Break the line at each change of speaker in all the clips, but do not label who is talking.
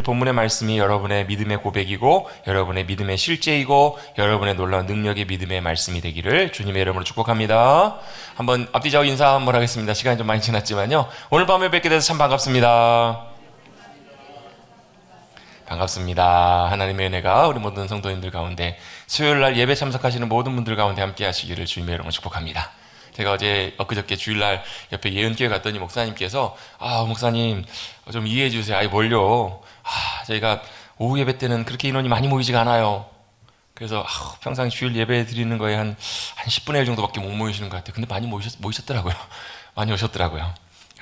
본문의 말씀이 여러분의 믿음의 고백이고 여러분의 믿음의 실제이고 여러분의 놀라운 능력의 믿음의 말씀이 되기를 주님의 이름으로 축복합니다. 한번 앞뒤좌우 인사 한번 하겠습니다. 시간이 좀 많이 지났지만요. 오늘 밤에 뵙게 돼서 참 반갑습니다. 반갑습니다. 하나님의 은혜가 우리 모든 성도님들 가운데 수요일날 예배 참석하시는 모든 분들 가운데 함께 하시기를 주님의 이름으로 축복합니다. 제가 엊그저께 주일날 옆에 예은교회 갔더니 목사님께서 목사님 좀 이해해 주세요. 뭘요? 저희가 오후 예배 때는 그렇게 인원이 많이 모이지가 않아요. 그래서 평상 주일 예배 드리는 거에 한 10분의 1 정도밖에 못 모이시는 것 같아요. 근데 많이 모이셨더라고요. 많이 오셨더라고요.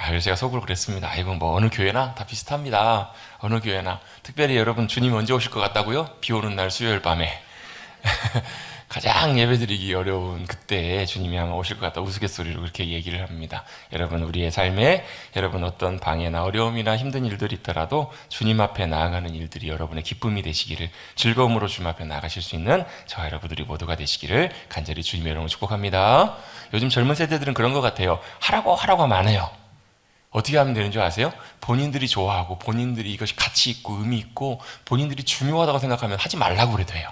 그래서 제가 속으로 그랬습니다. 어느 교회나 다 비슷합니다. 어느 교회나. 특별히 여러분 주님이 언제 오실 것 같다고요? 비 오는 날 수요일 밤에. 가장 예배드리기 어려운 그때에 주님이 아마 오실 것 같다 우스갯소리로 그렇게 얘기를 합니다. 여러분 우리의 삶에 여러분 어떤 방해나 어려움이나 힘든 일들이 있더라도 주님 앞에 나아가는 일들이 여러분의 기쁨이 되시기를 즐거움으로 주님 앞에 나가실 수 있는 저와 여러분들이 모두가 되시기를 간절히 주님의 이름으로 축복합니다. 요즘 젊은 세대들은 그런 것 같아요. 하라고 하면 안 해요. 어떻게 하면 되는 줄 아세요? 본인들이 좋아하고 본인들이 이것이 가치 있고 의미 있고 본인들이 중요하다고 생각하면 하지 말라고 그래도 해요.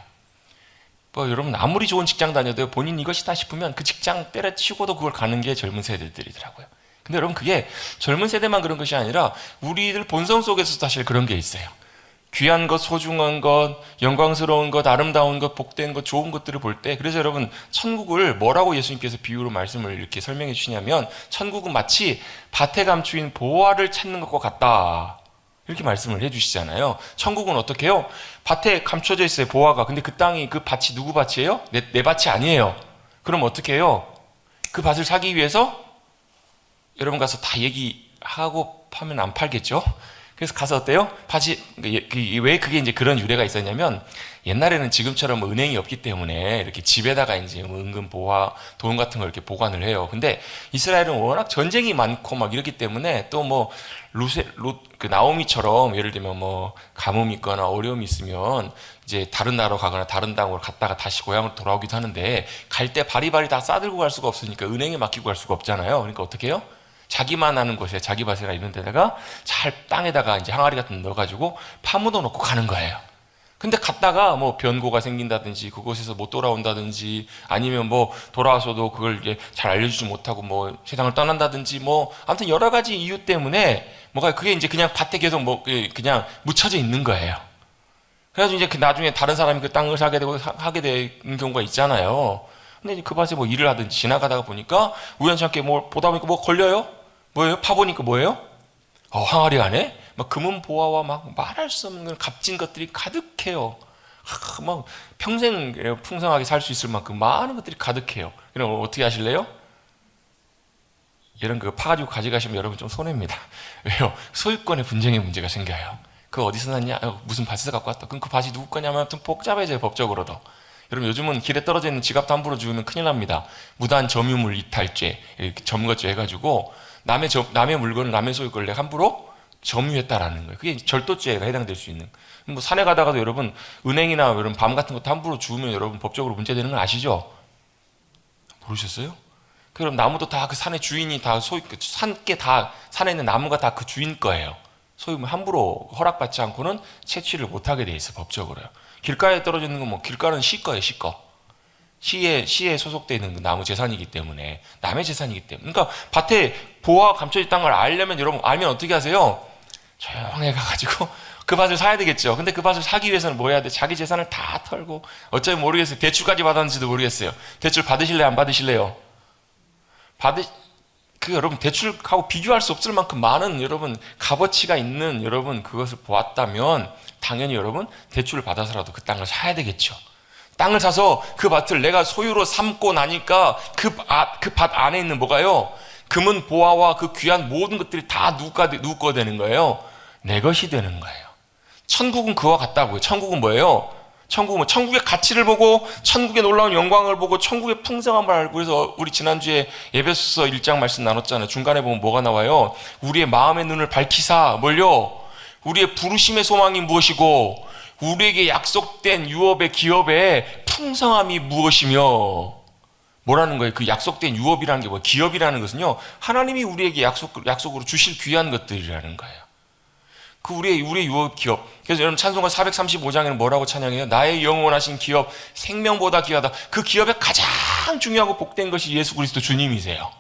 여러분 아무리 좋은 직장 다녀도 본인 이것이다 싶으면 그 직장 때려치고도 그걸 가는 게 젊은 세대들이더라고요. 근데 여러분 그게 젊은 세대만 그런 것이 아니라 우리들 본성 속에서 사실 그런 게 있어요. 귀한 것, 소중한 것, 영광스러운 것, 아름다운 것, 복된 것, 좋은 것들을 볼 때 그래서 여러분 천국을 뭐라고 예수님께서 비유로 말씀을 이렇게 설명해 주시냐면 천국은 마치 밭에 감추인 보화를 찾는 것과 같다. 이렇게 말씀을 해주시잖아요. 천국은 어떻게 해요? 밭에 감춰져 있어요, 보화가. 근데 그 땅이, 그 밭이 누구 밭이에요? 내 밭이 아니에요. 그럼 어떻게 해요? 그 밭을 사기 위해서 여러분 가서 다 얘기하고 파면 안 팔겠죠? 그래서 가서 어때요? 밭이, 왜 그게 이제 그런 유래가 있었냐면 옛날에는 지금처럼 은행이 없기 때문에 이렇게 집에다가 이제 은근 보화, 돈 같은 걸 이렇게 보관을 해요. 근데 이스라엘은 워낙 전쟁이 많고 막 이렇기 때문에 또 나오미처럼 예를 들면 가뭄이 있거나 어려움이 있으면 이제 다른 나라로 가거나 다른 땅으로 갔다가 다시 고향으로 돌아오기도 하는데 갈 때 바리바리 다 싸들고 갈 수가 없으니까 은행에 맡기고 갈 수가 없잖아요. 그러니까 어떻게 해요? 자기만 아는 곳에 자기 밭이나 이런 데다가 잘 땅에다가 이제 항아리 같은 거 넣어가지고 파묻어 놓고 가는 거예요. 근데 갔다가 변고가 생긴다든지 그곳에서 못 돌아온다든지 아니면 돌아와서도 그걸 이제 잘 알려주지 못하고 세상을 떠난다든지 아무튼 여러 가지 이유 때문에 그게 이제 그냥 밭에 계속 그냥 묻혀져 있는 거예요. 그래가지고 이제 나중에 다른 사람이 그 땅을 하게 되는 경우가 있잖아요. 근데 그 밭에 일을 하든지 지나가다가 보니까 우연치 않게 보다 보니까 걸려요? 뭐예요? 파보니까 뭐예요? 항아리 안에 금은 보화와 말할 수 없는 값진 것들이 가득해요. 평생 풍성하게 살 수 있을 만큼 많은 것들이 가득해요. 그럼 어떻게 하실래요? 이런 거 파가지고 가져가시면 여러분 좀 손해입니다. 왜요? 소유권의 분쟁의 문제가 생겨요. 그거 어디서 났냐? 무슨 밭에서 갖고 왔다. 그럼 그 밭이 누구 거냐면 아무튼 복잡해져요, 법적으로도. 여러분 요즘은 길에 떨어져 있는 지갑도 함부로 주우면 큰일 납니다. 무단 점유물 이탈죄, 점거죄 해가지고 남의 물건을 남의 소유권을 내가 함부로 점유했다라는 거예요. 그게 절도죄가 해당될 수 있는. 산에 가다가도 여러분 은행이나 여러분 밤 같은 것도 함부로 주우면 여러분 법적으로 문제되는 건 아시죠? 모르셨어요? 그럼 나무도 다 그 산의 주인이 다 산에 있는 나무가 다 그 주인 거예요. 소유물 함부로 허락받지 않고는 채취를 못하게 돼 있어 법적으로요. 길가에 떨어져 있는 건 길가는 시 거예요, 시 거. 시에 소속되어 있는 나무 재산이기 때문에 남의 재산이기 때문에 그러니까 밭에 보화가 감춰져 있다는 걸 알려면 여러분 알면 어떻게 하세요? 조용히 가가지고 그 밭을 사야 되겠죠. 근데 그 밭을 사기 위해서는 뭐 해야 돼? 자기 재산을 다 털고 어쩌면 모르겠어요. 대출까지 받았는지도 모르겠어요. 대출 받으실래요? 안 받으실래요? 여러분 대출하고 비교할 수 없을 만큼 많은 여러분 값어치가 있는 여러분 그것을 보았다면 당연히 여러분 대출을 받아서라도 그 땅을 사야 되겠죠. 땅을 사서 그 밭을 내가 소유로 삼고 나니까 그 밭 안에 있는 뭐가요? 금은 보화와 그 귀한 모든 것들이 다 누구 거 되는 거예요? 내 것이 되는 거예요. 천국은 그와 같다고요. 천국은 뭐예요? 천국은 천국의 가치를 보고 천국의 놀라운 영광을 보고 천국의 풍성함을 알고 그래서 우리 지난주에 에베소서 1장 말씀 나눴잖아요. 중간에 보면 뭐가 나와요? 우리의 마음의 눈을 밝히사 뭘요? 우리의 부르심의 소망이 무엇이고 우리에게 약속된 유업의 기업의 풍성함이 무엇이며 뭐라는 거예요? 그 약속된 유업이라는 게 뭐예요? 기업이라는 것은요 하나님이 우리에게 약속으로 주실 귀한 것들이라는 거예요. 그 우리의 유업 기업. 그래서 여러분 찬송가 435장에는 뭐라고 찬양해요? 나의 영원하신 기업, 생명보다 귀하다. 그 기업에 가장 중요하고 복된 것이 예수 그리스도 주님이세요.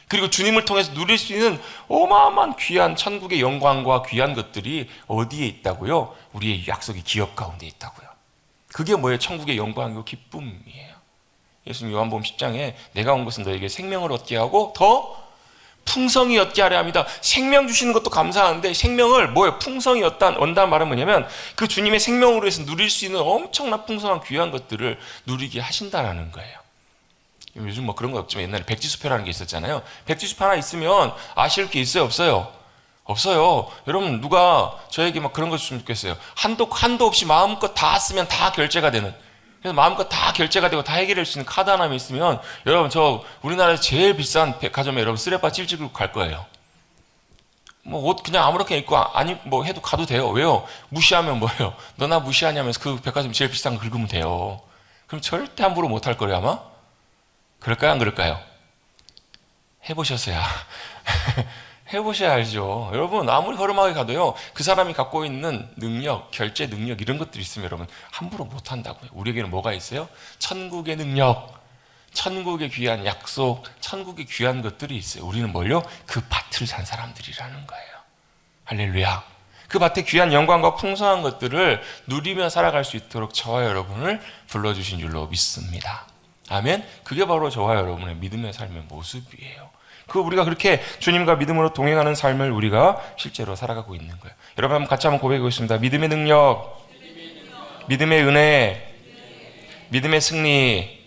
그리고 주님을 통해서 누릴 수 있는 어마어마한 귀한 천국의 영광과 귀한 것들이 어디에 있다고요? 우리의 약속의 기업 가운데 있다고요. 그게 뭐예요? 천국의 영광이고 기쁨이에요. 예수님 요한복음 10장에 내가 온 것은 너에게 생명을 얻게 하고 더 풍성히 얻게 하려 합니다. 생명 주시는 것도 감사한데 생명을 뭐예요? 풍성히 얻다는 말은 뭐냐면 그 주님의 생명으로 해서 누릴 수 있는 엄청난 풍성한 귀한 것들을 누리게 하신다라는 거예요. 요즘 뭐 그런 거 없지만 옛날에 백지수표라는 게 있었잖아요. 백지수표 하나 있으면 아실 게 있어요? 없어요? 없어요. 여러분 누가 저에게 막 그런 거 줬으면 좋겠어요. 한도 없이 마음껏 다 쓰면 다 결제가 되는, 그래서 마음껏 다 결제가 되고 다 해결할 수 있는 카드 하나 있으면 여러분 저 우리나라에서 제일 비싼 백화점에 여러분 쓰레빠 찔찔 갈 거예요. 뭐 옷 그냥 아무렇게 입고 아니 뭐 해도 가도 돼요. 왜요? 무시하면 뭐예요? 너 나 무시하냐면서 그 백화점 제일 비싼 거 긁으면 돼요. 그럼 절대 함부로 못할 거예요 아마? 그럴까요 안 그럴까요? 해보셨어야 해보셔야 알죠. 여러분 아무리 허름하게 가도요 그 사람이 갖고 있는 능력, 결제 능력 이런 것들이 있으면 여러분 함부로 못한다고요. 우리에게는 뭐가 있어요? 천국의 능력, 천국의 귀한 약속, 천국의 귀한 것들이 있어요. 우리는 뭘요? 그 밭을 산 사람들이라는 거예요. 할렐루야. 그 밭의 귀한 영광과 풍성한 것들을 누리며 살아갈 수 있도록 저와 여러분을 불러주신 줄로 믿습니다. 아멘. 그게 바로 저와 여러분의 믿음의 삶의 모습이에요. 우리가 그렇게 주님과 믿음으로 동행하는 삶을 우리가 실제로 살아가고 있는 거예요. 여러분 한번 같이 한번 고백해 보겠습니다. 믿음의 능력, 믿음의 은혜, 믿음의 승리.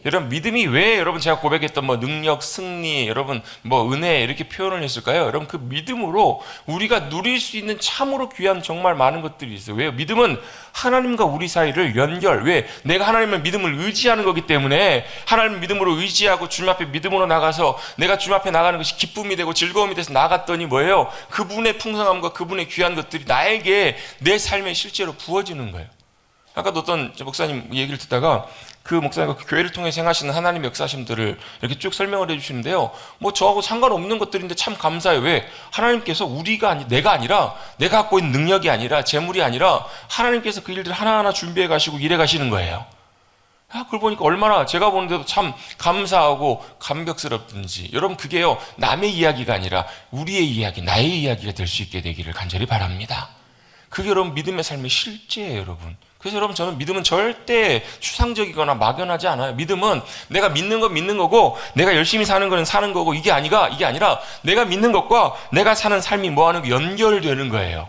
여러분 믿음이 왜 여러분 제가 고백했던 뭐 능력, 승리, 여러분 뭐 은혜 이렇게 표현을 했을까요? 여러분 그 믿음으로 우리가 누릴 수 있는 참으로 귀한 정말 많은 것들이 있어요. 왜요? 믿음은 하나님과 우리 사이를 연결. 왜? 내가 하나님의 믿음을 의지하는 거기 때문에 하나님 믿음으로 의지하고 주님 앞에 믿음으로 나가서 내가 주님 앞에 나가는 것이 기쁨이 되고 즐거움이 돼서 나갔더니 뭐예요? 그분의 풍성함과 그분의 귀한 것들이 나에게 내 삶에 실제로 부어지는 거예요. 아까도 어떤 목사님 얘기를 듣다가 그 목사님과 그 교회를 통해 행하시는 하나님의 역사심들을 이렇게 쭉 설명을 해주시는데요. 뭐 저하고 상관없는 것들인데 참 감사해요. 왜? 하나님께서 내가 아니라 내가 갖고 있는 능력이 아니라 재물이 아니라 하나님께서 그 일들을 하나하나 준비해 가시고 일해 가시는 거예요. 그걸 보니까 얼마나 제가 보는데도 참 감사하고 감격스럽든지. 여러분 그게요 남의 이야기가 아니라 우리의 이야기, 나의 이야기가 될 수 있게 되기를 간절히 바랍니다. 그게 여러분 믿음의 삶의 실제예요 여러분. 그래서 여러분 저는 믿음은 절대 추상적이거나 막연하지 않아요. 믿음은 내가 믿는 건 믿는 거고 내가 열심히 사는 건 사는 거고 이게 아니라 내가 믿는 것과 내가 사는 삶이 뭐하는 거 연결되는 거예요.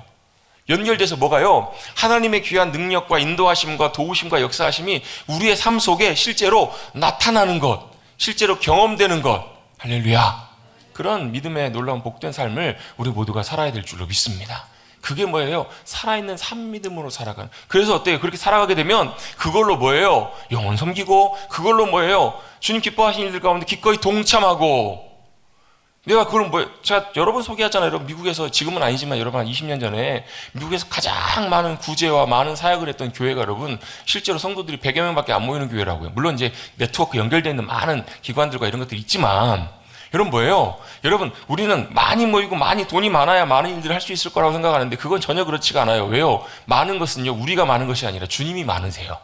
연결돼서 뭐가요? 하나님의 귀한 능력과 인도하심과 도우심과 역사하심이 우리의 삶 속에 실제로 나타나는 것, 실제로 경험되는 것. 할렐루야. 그런 믿음의 놀라운 복된 삶을 우리 모두가 살아야 될 줄로 믿습니다. 그게 뭐예요? 살아있는 삶-믿음으로 살아가는. 그래서 어때요? 그렇게 살아가게 되면 그걸로 뭐예요? 영혼 섬기고, 그걸로 뭐예요? 주님 기뻐하시는 일들 가운데 기꺼이 동참하고. 내가 그걸 제가 여러 번 소개하잖아요. 여러분 미국에서 지금은 아니지만 여러분 한 20년 전에 미국에서 가장 많은 구제와 많은 사역을 했던 교회가 여러분 실제로 성도들이 100여 명밖에 안 모이는 교회라고요. 물론 이제 네트워크 연결되어 있는 많은 기관들과 이런 것들이 있지만 여러분 뭐예요? 여러분 우리는 많이 모이고 많이 돈이 많아야 많은 일들을 할 수 있을 거라고 생각하는데 그건 전혀 그렇지가 않아요. 왜요? 많은 것은요 우리가 많은 것이 아니라 주님이 많으세요.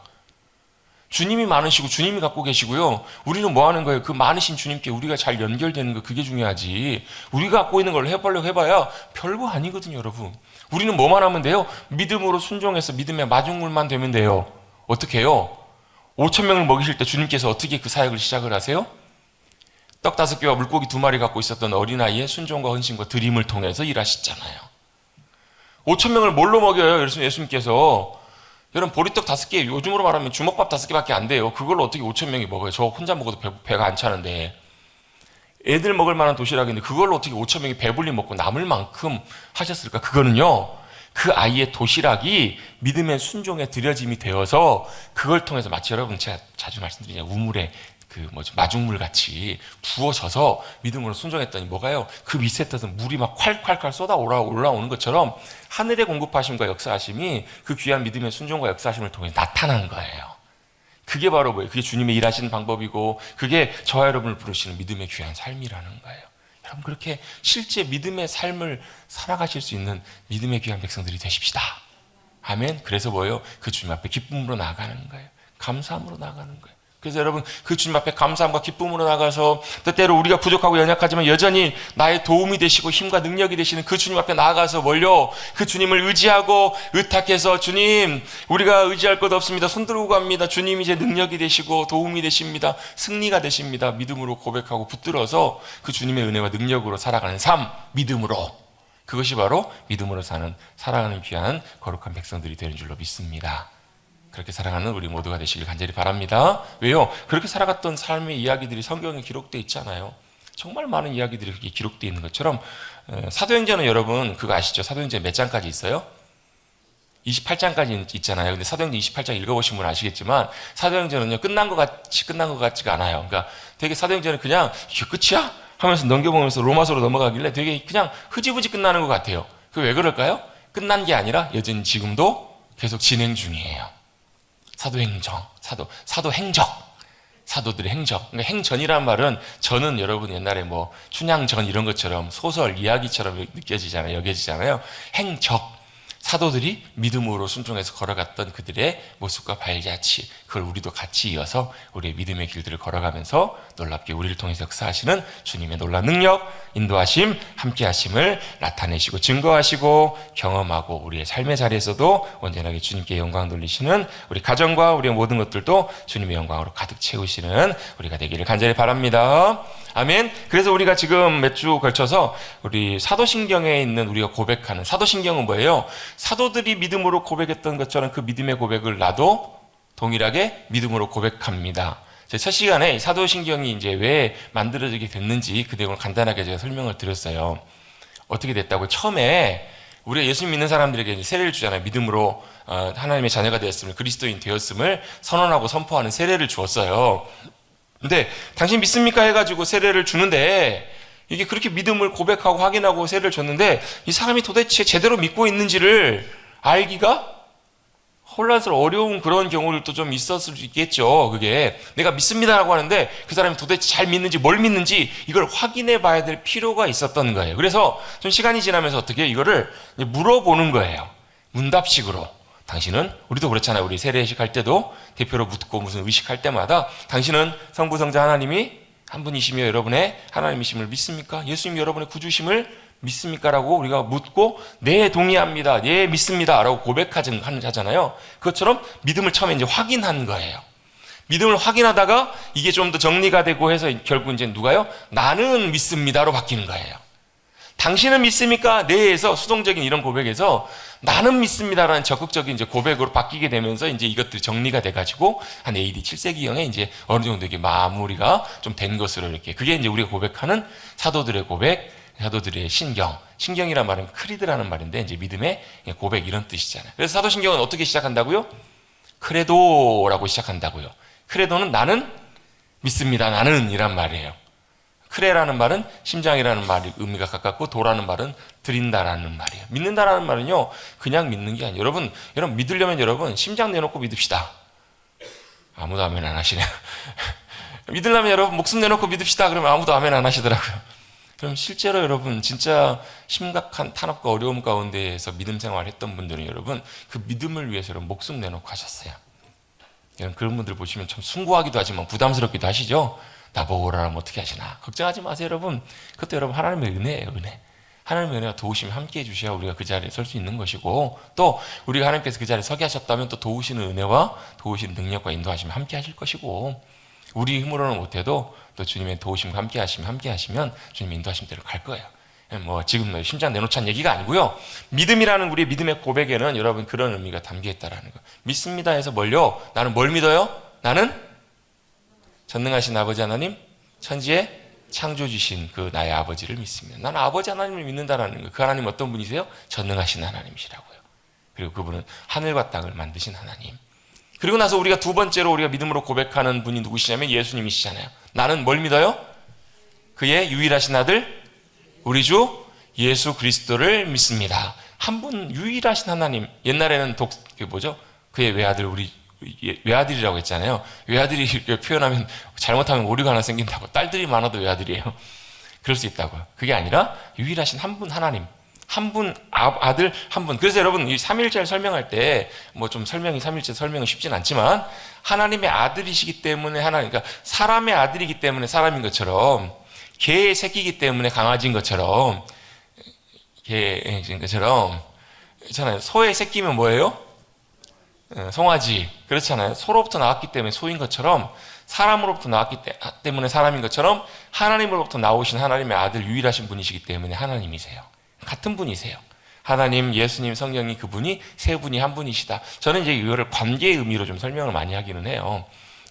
주님이 많으시고 주님이 갖고 계시고요. 우리는 뭐 하는 거예요? 그 많으신 주님께 우리가 잘 연결되는 거, 그게 중요하지. 우리가 갖고 있는 걸 해보려고 해봐야 별거 아니거든요 여러분. 우리는 뭐만 하면 돼요? 믿음으로 순종해서 믿음의 마중물만 되면 돼요. 어떻게 해요? 5,000명을 먹이실 때 주님께서 어떻게 그 사역을 시작을 하세요? 떡 5개와 물고기 2마리 갖고 있었던 어린아이의 순종과 헌신과 드림을 통해서 일하셨잖아요. 5,000명을 뭘로 먹여요? 예수님께서. 여러분 보리떡 5개, 요즘으로 말하면 주먹밥 5개밖에 안 돼요. 그걸로 어떻게 5,000명이 먹어요? 저 혼자 먹어도 배가 안 차는데. 애들 먹을 만한 도시락인데 그걸로 어떻게 5,000명이 배불리 먹고 남을 만큼 하셨을까? 그거는요 그 아이의 도시락이 믿음의 순종에 들여짐이 되어서 그걸 통해서 마치 여러분 제가 자주 말씀드리잖아요. 우물에 마중물 같이 부어져서 믿음으로 순종했더니 뭐가요? 그 밑에 떠서 물이 막 콸콸콸 쏟아 올라오는 것처럼 하늘의 공급하심과 역사하심이 그 귀한 믿음의 순종과 역사하심을 통해 나타난 거예요. 그게 바로 뭐예요? 그게 주님의 일하시는 방법이고 그게 저와 여러분을 부르시는 믿음의 귀한 삶이라는 거예요. 여러분 그렇게 실제 믿음의 삶을 살아가실 수 있는 믿음의 귀한 백성들이 되십시다. 아멘. 그래서 뭐예요? 그 주님 앞에 기쁨으로 나가는 거예요. 감사함으로 나가는 거예요. 그래서 여러분 그 주님 앞에 감사함과 기쁨으로 나가서 때때로 우리가 부족하고 연약하지만 여전히 나의 도움이 되시고 힘과 능력이 되시는 그 주님 앞에 나아가서 뭘요? 그 주님을 의지하고 의탁해서 주님 우리가 의지할 것 없습니다. 손들고 갑니다. 주님이 제 능력이 되시고 도움이 되십니다. 승리가 되십니다. 믿음으로 고백하고 붙들어서 그 주님의 은혜와 능력으로 살아가는 삶, 믿음으로. 그것이 바로 믿음으로 사는 살아가는 귀한 거룩한 백성들이 되는 줄로 믿습니다. 그렇게 살아가는 우리 모두가 되시길 간절히 바랍니다. 왜요? 그렇게 살아갔던 삶의 이야기들이 성경에 기록되어 있잖아요. 정말 많은 이야기들이 그렇게 기록되어 있는 것처럼 사도행전은 여러분 그거 아시죠? 사도행전 몇 장까지 있어요? 28장까지 있잖아요. 근데 사도행전 28장 읽어보신 분은 아시겠지만 사도행전은요 끝난 것 같지가 않아요. 그러니까 되게 사도행전은 그냥 이게 끝이야? 하면서 넘겨보면서 로마서로 넘어가길래 되게 그냥 흐지부지 끝나는 것 같아요. 그게 왜 그럴까요? 끝난 게 아니라 여전히 지금도 계속 진행 중이에요. 사도행적. 사도들의 행적. 그러니까 행전이란 말은 전은 여러분 옛날에 뭐 춘향전 이런 것처럼 소설, 이야기처럼 느껴지잖아요. 여겨지잖아요. 행적. 사도들이 믿음으로 순종해서 걸어갔던 그들의 모습과 발자취, 그걸 우리도 같이 이어서 우리의 믿음의 길들을 걸어가면서 놀랍게 우리를 통해서 역사하시는 주님의 놀라운 능력, 인도하심, 함께하심을 나타내시고 증거하시고 경험하고 우리의 삶의 자리에서도 온전하게 주님께 영광 돌리시는 우리 가정과 우리의 모든 것들도 주님의 영광으로 가득 채우시는 우리가 되기를 간절히 바랍니다. 아멘. 그래서 우리가 지금 몇 주 걸쳐서 우리 사도신경에 있는 우리가 고백하는 사도신경은 뭐예요? 사도들이 믿음으로 고백했던 것처럼 그 믿음의 고백을 나도 동일하게 믿음으로 고백합니다. 첫 시간에 사도신경이 이제 왜 만들어지게 됐는지 그 내용을 간단하게 제가 설명을 드렸어요. 어떻게 됐다고? 처음에 우리가 예수 믿는 사람들에게 세례를 주잖아요. 믿음으로 하나님의 자녀가 되었음을, 그리스도인 되었음을 선언하고 선포하는 세례를 주었어요. 근데 당신 믿습니까? 해가지고 세례를 주는데 이게 그렇게 믿음을 고백하고 확인하고 세례를 줬는데 이 사람이 도대체 제대로 믿고 있는지를 알기가 혼란스러워 어려운 그런 경우들도 좀 있었을 수 있겠죠. 그게 내가 믿습니다라고 하는데 그 사람이 도대체 잘 믿는지 뭘 믿는지 이걸 확인해 봐야 될 필요가 있었던 거예요. 그래서 좀 시간이 지나면서 어떻게 물어보는 거예요. 문답식으로. 당신은 우리도 그렇잖아요. 우리 세례식 할 때도 대표로 묻고 무슨 의식할 때마다 당신은 성부 성자 하나님이 한 분이시며 여러분의 하나님이심을 믿습니까? 예수님이 여러분의 구주심을 믿습니까? 라고 우리가 묻고 네 동의합니다. 네 믿습니다. 라고 고백하잖아요. 그것처럼 믿음을 처음에 이제 확인한 거예요. 믿음을 확인하다가 이게 좀 더 정리가 되고 해서 결국 이제 누가요? 나는 믿습니다로 바뀌는 거예요. 당신은 믿습니까? 네에서 수동적인 이런 고백에서 나는 믿습니다라는 적극적인 이제 고백으로 바뀌게 되면서 이제 이것들이 정리가 돼가지고 한 AD 7세기경에 이제 어느 정도 이게 마무리가 좀 된 것으로 이렇게 그게 이제 우리가 고백하는 사도들의 고백, 사도들의 신경이란 말은 크리드라는 말인데 이제 믿음의 고백 이런 뜻이잖아요. 그래서 사도신경은 어떻게 시작한다고요? 크레도라고 시작한다고요. 크레도는 나는 믿습니다. 나는 이란 말이에요. 크레라는 말은 심장이라는 말이 의미가 가깝고 도라는 말은 드린다라는 말이에요. 믿는다라는 말은요 그냥 믿는 게 아니에요. 여러분 믿으려면 여러분 심장 내놓고 믿읍시다. 아무도 아멘 안 하시네요. 믿으려면 여러분 목숨 내놓고 믿읍시다. 그러면 아무도 아멘 안 하시더라고요. 그럼 실제로 여러분 진짜 심각한 탄압과 어려움 가운데에서 믿음 생활을 했던 분들은 여러분 그 믿음을 위해서 여러분 목숨 내놓고 하셨어요. 여러분 그런 분들 보시면 참 숭고하기도 하지만 부담스럽기도 하시죠. 나보고 오라면 어떻게 하시나 걱정하지 마세요. 여러분 그것도 여러분 하나님의 은혜예요. 은혜. 하나님의 은혜와 도우심이 함께 해주셔야 우리가 그 자리에 설 수 있는 것이고 또 우리가 하나님께서 그 자리에 서게 하셨다면 또 도우시는 은혜와 도우시는 능력과 인도하시면 함께 하실 것이고 우리 힘으로는 못해도 또 주님의 도우심과 함께 하시면 주님의 인도하심대로 갈 거예요. 뭐 지금 심장 내놓자는 얘기가 아니고요. 믿음이라는 우리의 믿음의 고백에는 여러분 그런 의미가 담겨 있다라는 거. 믿습니다 해서 뭘요? 나는 뭘 믿어요? 나는 전능하신 아버지 하나님, 천지의 창조주신 그 나의 아버지를 믿습니다. 나는 아버지 하나님을 믿는다라는 거예요. 그 하나님 어떤 분이세요? 전능하신 하나님이시라고요. 그리고 그분은 하늘과 땅을 만드신 하나님. 그리고 나서 우리가 두 번째로 우리가 믿음으로 고백하는 분이 누구시냐면 예수님이시잖아요. 나는 뭘 믿어요? 그의 유일하신 아들 우리 주 예수 그리스도를 믿습니다. 한 분 유일하신 하나님. 옛날에는 그의 외아들 우리 외아들이라고 했잖아요. 외아들이 이렇게 표현하면 잘못하면 오류가 하나 생긴다고. 딸들이 많아도 외아들이에요. 그럴 수 있다고요. 그게 아니라 유일하신 한 분 하나님, 한 분 아들 한 분. 그래서 여러분 이 삼위일체를 설명할 때 뭐 좀 삼위일체 설명은 쉽진 않지만 하나님의 아들이시기 때문에 하나님, 그러니까 사람의 아들이기 때문에 사람인 것처럼, 개의 새끼이기 때문에 강아지인 것처럼, 개인 것처럼 있잖아요. 소의 새끼면 뭐예요? 송아지. 그렇잖아요. 소로부터 나왔기 때문에 소인 것처럼, 사람으로부터 나왔기 때문에 사람인 것처럼 하나님으로부터 나오신 하나님의 아들 유일하신 분이시기 때문에 하나님이세요. 같은 분이세요. 하나님, 예수님, 성령이 그분이 세 분이 한 분이시다. 저는 이제 이거를 관계의 의미로 좀 설명을 많이 하기는 해요.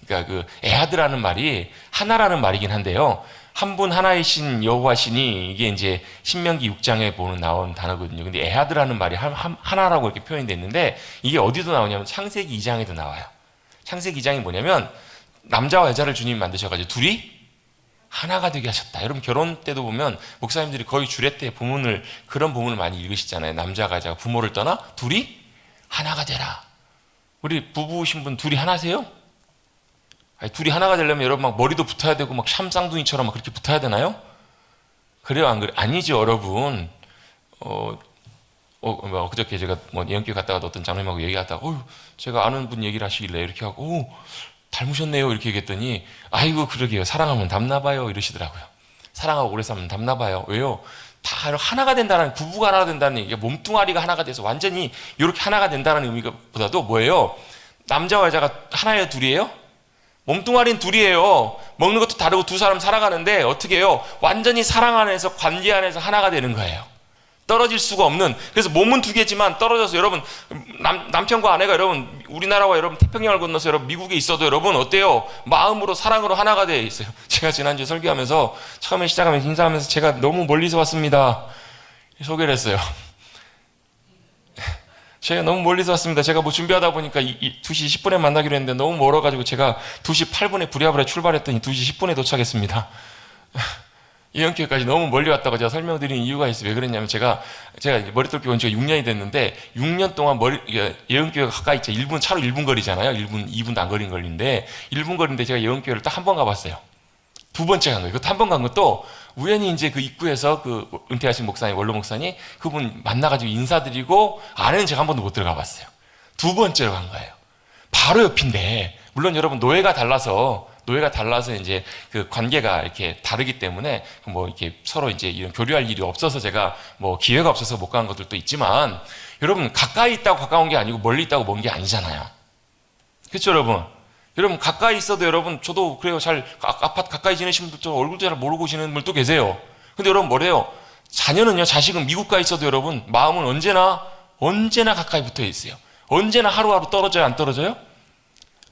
그러니까 그 애하드라는 말이 하나라는 말이긴 한데요. 한 분 하나이신 여호와시니 이게 이제 신명기 6장에 보는 나온 단어거든요. 근데 애하드라는 말이 하나라고 이렇게 표현이 됐는데 이게 어디도 나오냐면 창세기 2장에도 나와요. 창세기 2장이 뭐냐면 남자와 여자를 주님이 만드셔가지고 둘이 하나가 되게 하셨다. 여러분 결혼 때도 보면 목사님들이 거의 주례 때 그런 본문을 많이 읽으시잖아요. 남자가 여자가 부모를 떠나 둘이 하나가 되라. 우리 부부신 분 둘이 하나세요? 아니, 둘이 하나가 되려면 여러분 막 머리도 붙어야 되고 막 샴쌍둥이처럼 막 그렇게 붙어야 되나요? 그래요, 안 그래? 아니죠, 여러분. 그저께 제가 예언교회 갔다가 어떤 장로님하고 얘기하다가 제가 아는 분 얘기를 하시길래 이렇게 하고 닮으셨네요 이렇게 얘기했더니 아이고 그러게요, 사랑하면 닮나봐요 이러시더라고요. 사랑하고 오래 살면 닮나봐요. 왜요? 다 하나가 된다는, 부부가 하나가 된다는 얘기가 몸뚱아리가 하나가 돼서 완전히 이렇게 하나가 된다는 의미보다도 뭐예요? 남자와 여자가 하나예요, 둘이에요? 몸뚱아리는 둘이에요. 먹는 것도 다르고 두 사람 살아가는데 어떻게 해요? 완전히 사랑 안에서, 관계 안에서 하나가 되는 거예요. 떨어질 수가 없는. 그래서 몸은 두 개지만 떨어져서 여러분 남편과 아내가 여러분 우리나라와 여러분 태평양을 건너서 여러분 미국에 있어도 여러분 어때요? 마음으로 사랑으로 하나가 되어 있어요. 제가 지난주에 설교하면서 처음에 시작하면서 인사하면서 제가 너무 멀리서 왔습니다 소개를 했어요. 제가 너무 멀리서 왔습니다. 제가 뭐 준비하다 보니까 2시 10분에 만나기로 했는데 너무 멀어가지고 제가 2시 8분에 부랴부랴 출발했더니 2시 10분에 도착했습니다. 예언교회까지 너무 멀리 왔다고 제가 설명드린 이유가 있어요. 왜 그랬냐면 제가 머리뚫기 온 지가 6년이 됐는데 6년 동안 예언교회가 가까이 있죠. 차로 1분 거리잖아요. 2분도 안 걸리는데 1분 거리인데 제가 예언교회를 딱 한 번 가봤어요. 두 번째 간 거예요. 그것도 한 번 간 것도 우연히 이제 그 입구에서 그 은퇴하신 목사님, 원로 목사님 그분 만나가지고 인사드리고 안에는 제가 한 번도 못 들어가 봤어요. 두 번째로 간 거예요. 바로 옆인데 물론 여러분 노예가 달라서 이제 그 관계가 이렇게 다르기 때문에 뭐 이렇게 서로 이제 이런 교류할 일이 없어서 제가 뭐 기회가 없어서 못 간 것들도 있지만 여러분 가까이 있다고 가까운 게 아니고 멀리 있다고 먼 게 아니잖아요. 그렇죠, 여러분? 여러분 가까이 있어도 여러분 저도 그래요. 아파트 가까이 지내시는 분들 얼굴도 잘 모르고 지내는 분들도 계세요. 근데 여러분 뭐래요? 자식은 미국 가 있어도 여러분 마음은 언제나 가까이 붙어 있어요. 언제나 하루하루 떨어져요, 안 떨어져요?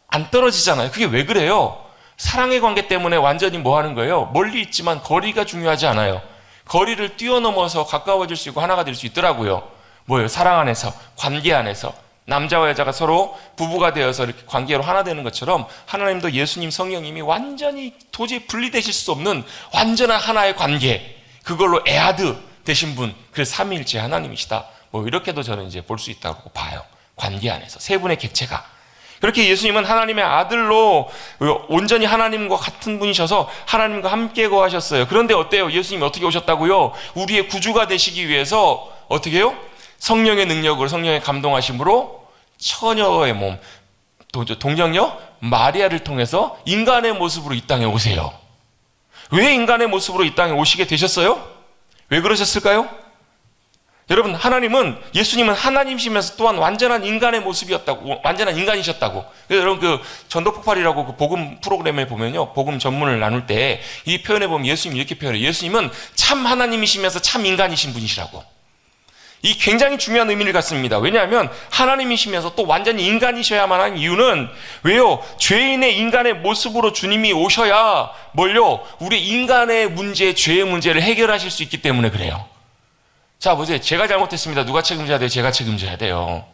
안 떨어지잖아요. 그게 왜 그래요? 사랑의 관계 때문에 완전히 뭐 하는 거예요? 멀리 있지만 거리가 중요하지 않아요. 거리를 뛰어넘어서 가까워질 수 있고 하나가 될 수 있더라고요. 뭐예요? 사랑 안에서, 관계 안에서 남자와 여자가 서로 부부가 되어서 이렇게 관계로 하나 되는 것처럼 하나님도 예수님, 성령님이 완전히 도저히 분리되실 수 없는 완전한 하나의 관계, 그걸로 애아드 되신 분, 그래서 삼위일체 하나님이시다. 뭐 이렇게도 저는 이제 볼 수 있다고 봐요. 관계 안에서 세 분의 객체가. 그렇게 예수님은 하나님의 아들로 온전히 하나님과 같은 분이셔서 하나님과 함께 거하셨어요. 그런데 어때요? 예수님이 어떻게 오셨다고요? 우리의 구주가 되시기 위해서 어떻게 해요? 성령의 능력으로, 성령의 감동하심으로 처녀의 몸, 동정녀 마리아를 통해서 인간의 모습으로 이 땅에 오세요. 왜 인간의 모습으로 이 땅에 오시게 되셨어요? 왜 그러셨을까요? 여러분, 예수님은 하나님이시면서 또한 완전한 인간의 모습이었다고, 완전한 인간이셨다고. 그래서 여러분, 그 전도폭발이라고 그 복음 프로그램에 보면요, 복음 전문을 나눌 때 이 표현에 보면 예수님이 이렇게 표현해요. 예수님은 참 하나님이시면서 참 인간이신 분이시라고. 이 굉장히 중요한 의미를 갖습니다. 왜냐하면 하나님이시면서 또 완전히 인간이셔야만 하는 이유는 왜요? 죄인의 인간의 모습으로 주님이 오셔야 뭘요? 우리 인간의 문제, 죄의 문제를 해결하실 수 있기 때문에 그래요. 자, 보세요. 제가 잘못했습니다. 누가 책임져야 돼요? 제가 책임져야 돼요.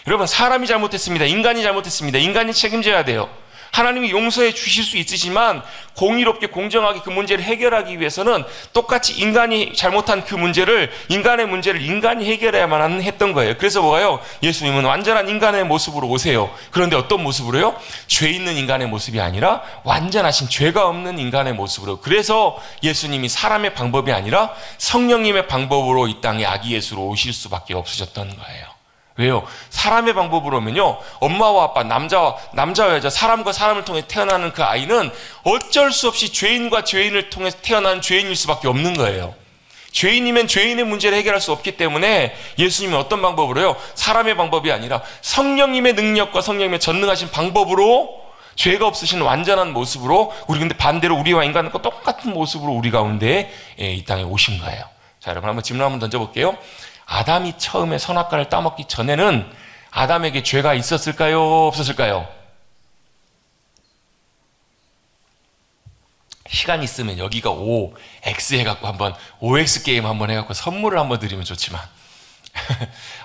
여러분, 사람이 잘못했습니다. 인간이 잘못했습니다. 인간이 책임져야 돼요. 하나님이 용서해 주실 수 있으시지만 공의롭게 공정하게 그 문제를 해결하기 위해서는 똑같이 인간이 잘못한 그 문제를, 인간의 문제를 인간이 해결해야만 했던 거예요. 그래서 뭐가요? 예수님은 완전한 인간의 모습으로 오세요. 그런데 어떤 모습으로요? 죄 있는 인간의 모습이 아니라 완전하신 죄가 없는 인간의 모습으로. 그래서 예수님이 사람의 방법이 아니라 성령님의 방법으로 이 땅에 아기 예수로 오실 수밖에 없으셨던 거예요. 왜요? 사람의 방법으로 오면요, 엄마와 아빠, 남자와 여자, 사람과 사람을 통해 태어나는 그 아이는 어쩔 수 없이 죄인과 죄인을 통해서 태어난 죄인일 수밖에 없는 거예요. 죄인이면 죄인의 문제를 해결할 수 없기 때문에 예수님은 어떤 방법으로요? 사람의 방법이 아니라 성령님의 능력과 성령님의 전능하신 방법으로, 죄가 없으신 완전한 모습으로, 우리 근데 반대로 우리와 인간과 똑같은 모습으로 우리 가운데 이 땅에 오신 거예요. 자, 여러분 한번 질문 한번 던져볼게요. 아담이 처음에 선악과를 따먹기 전에는 아담에게 죄가 있었을까요? 없었을까요? 시간 있으면 여기가 OX 해갖고 한번 OX 게임 한번 해갖고 선물을 한번 드리면 좋지만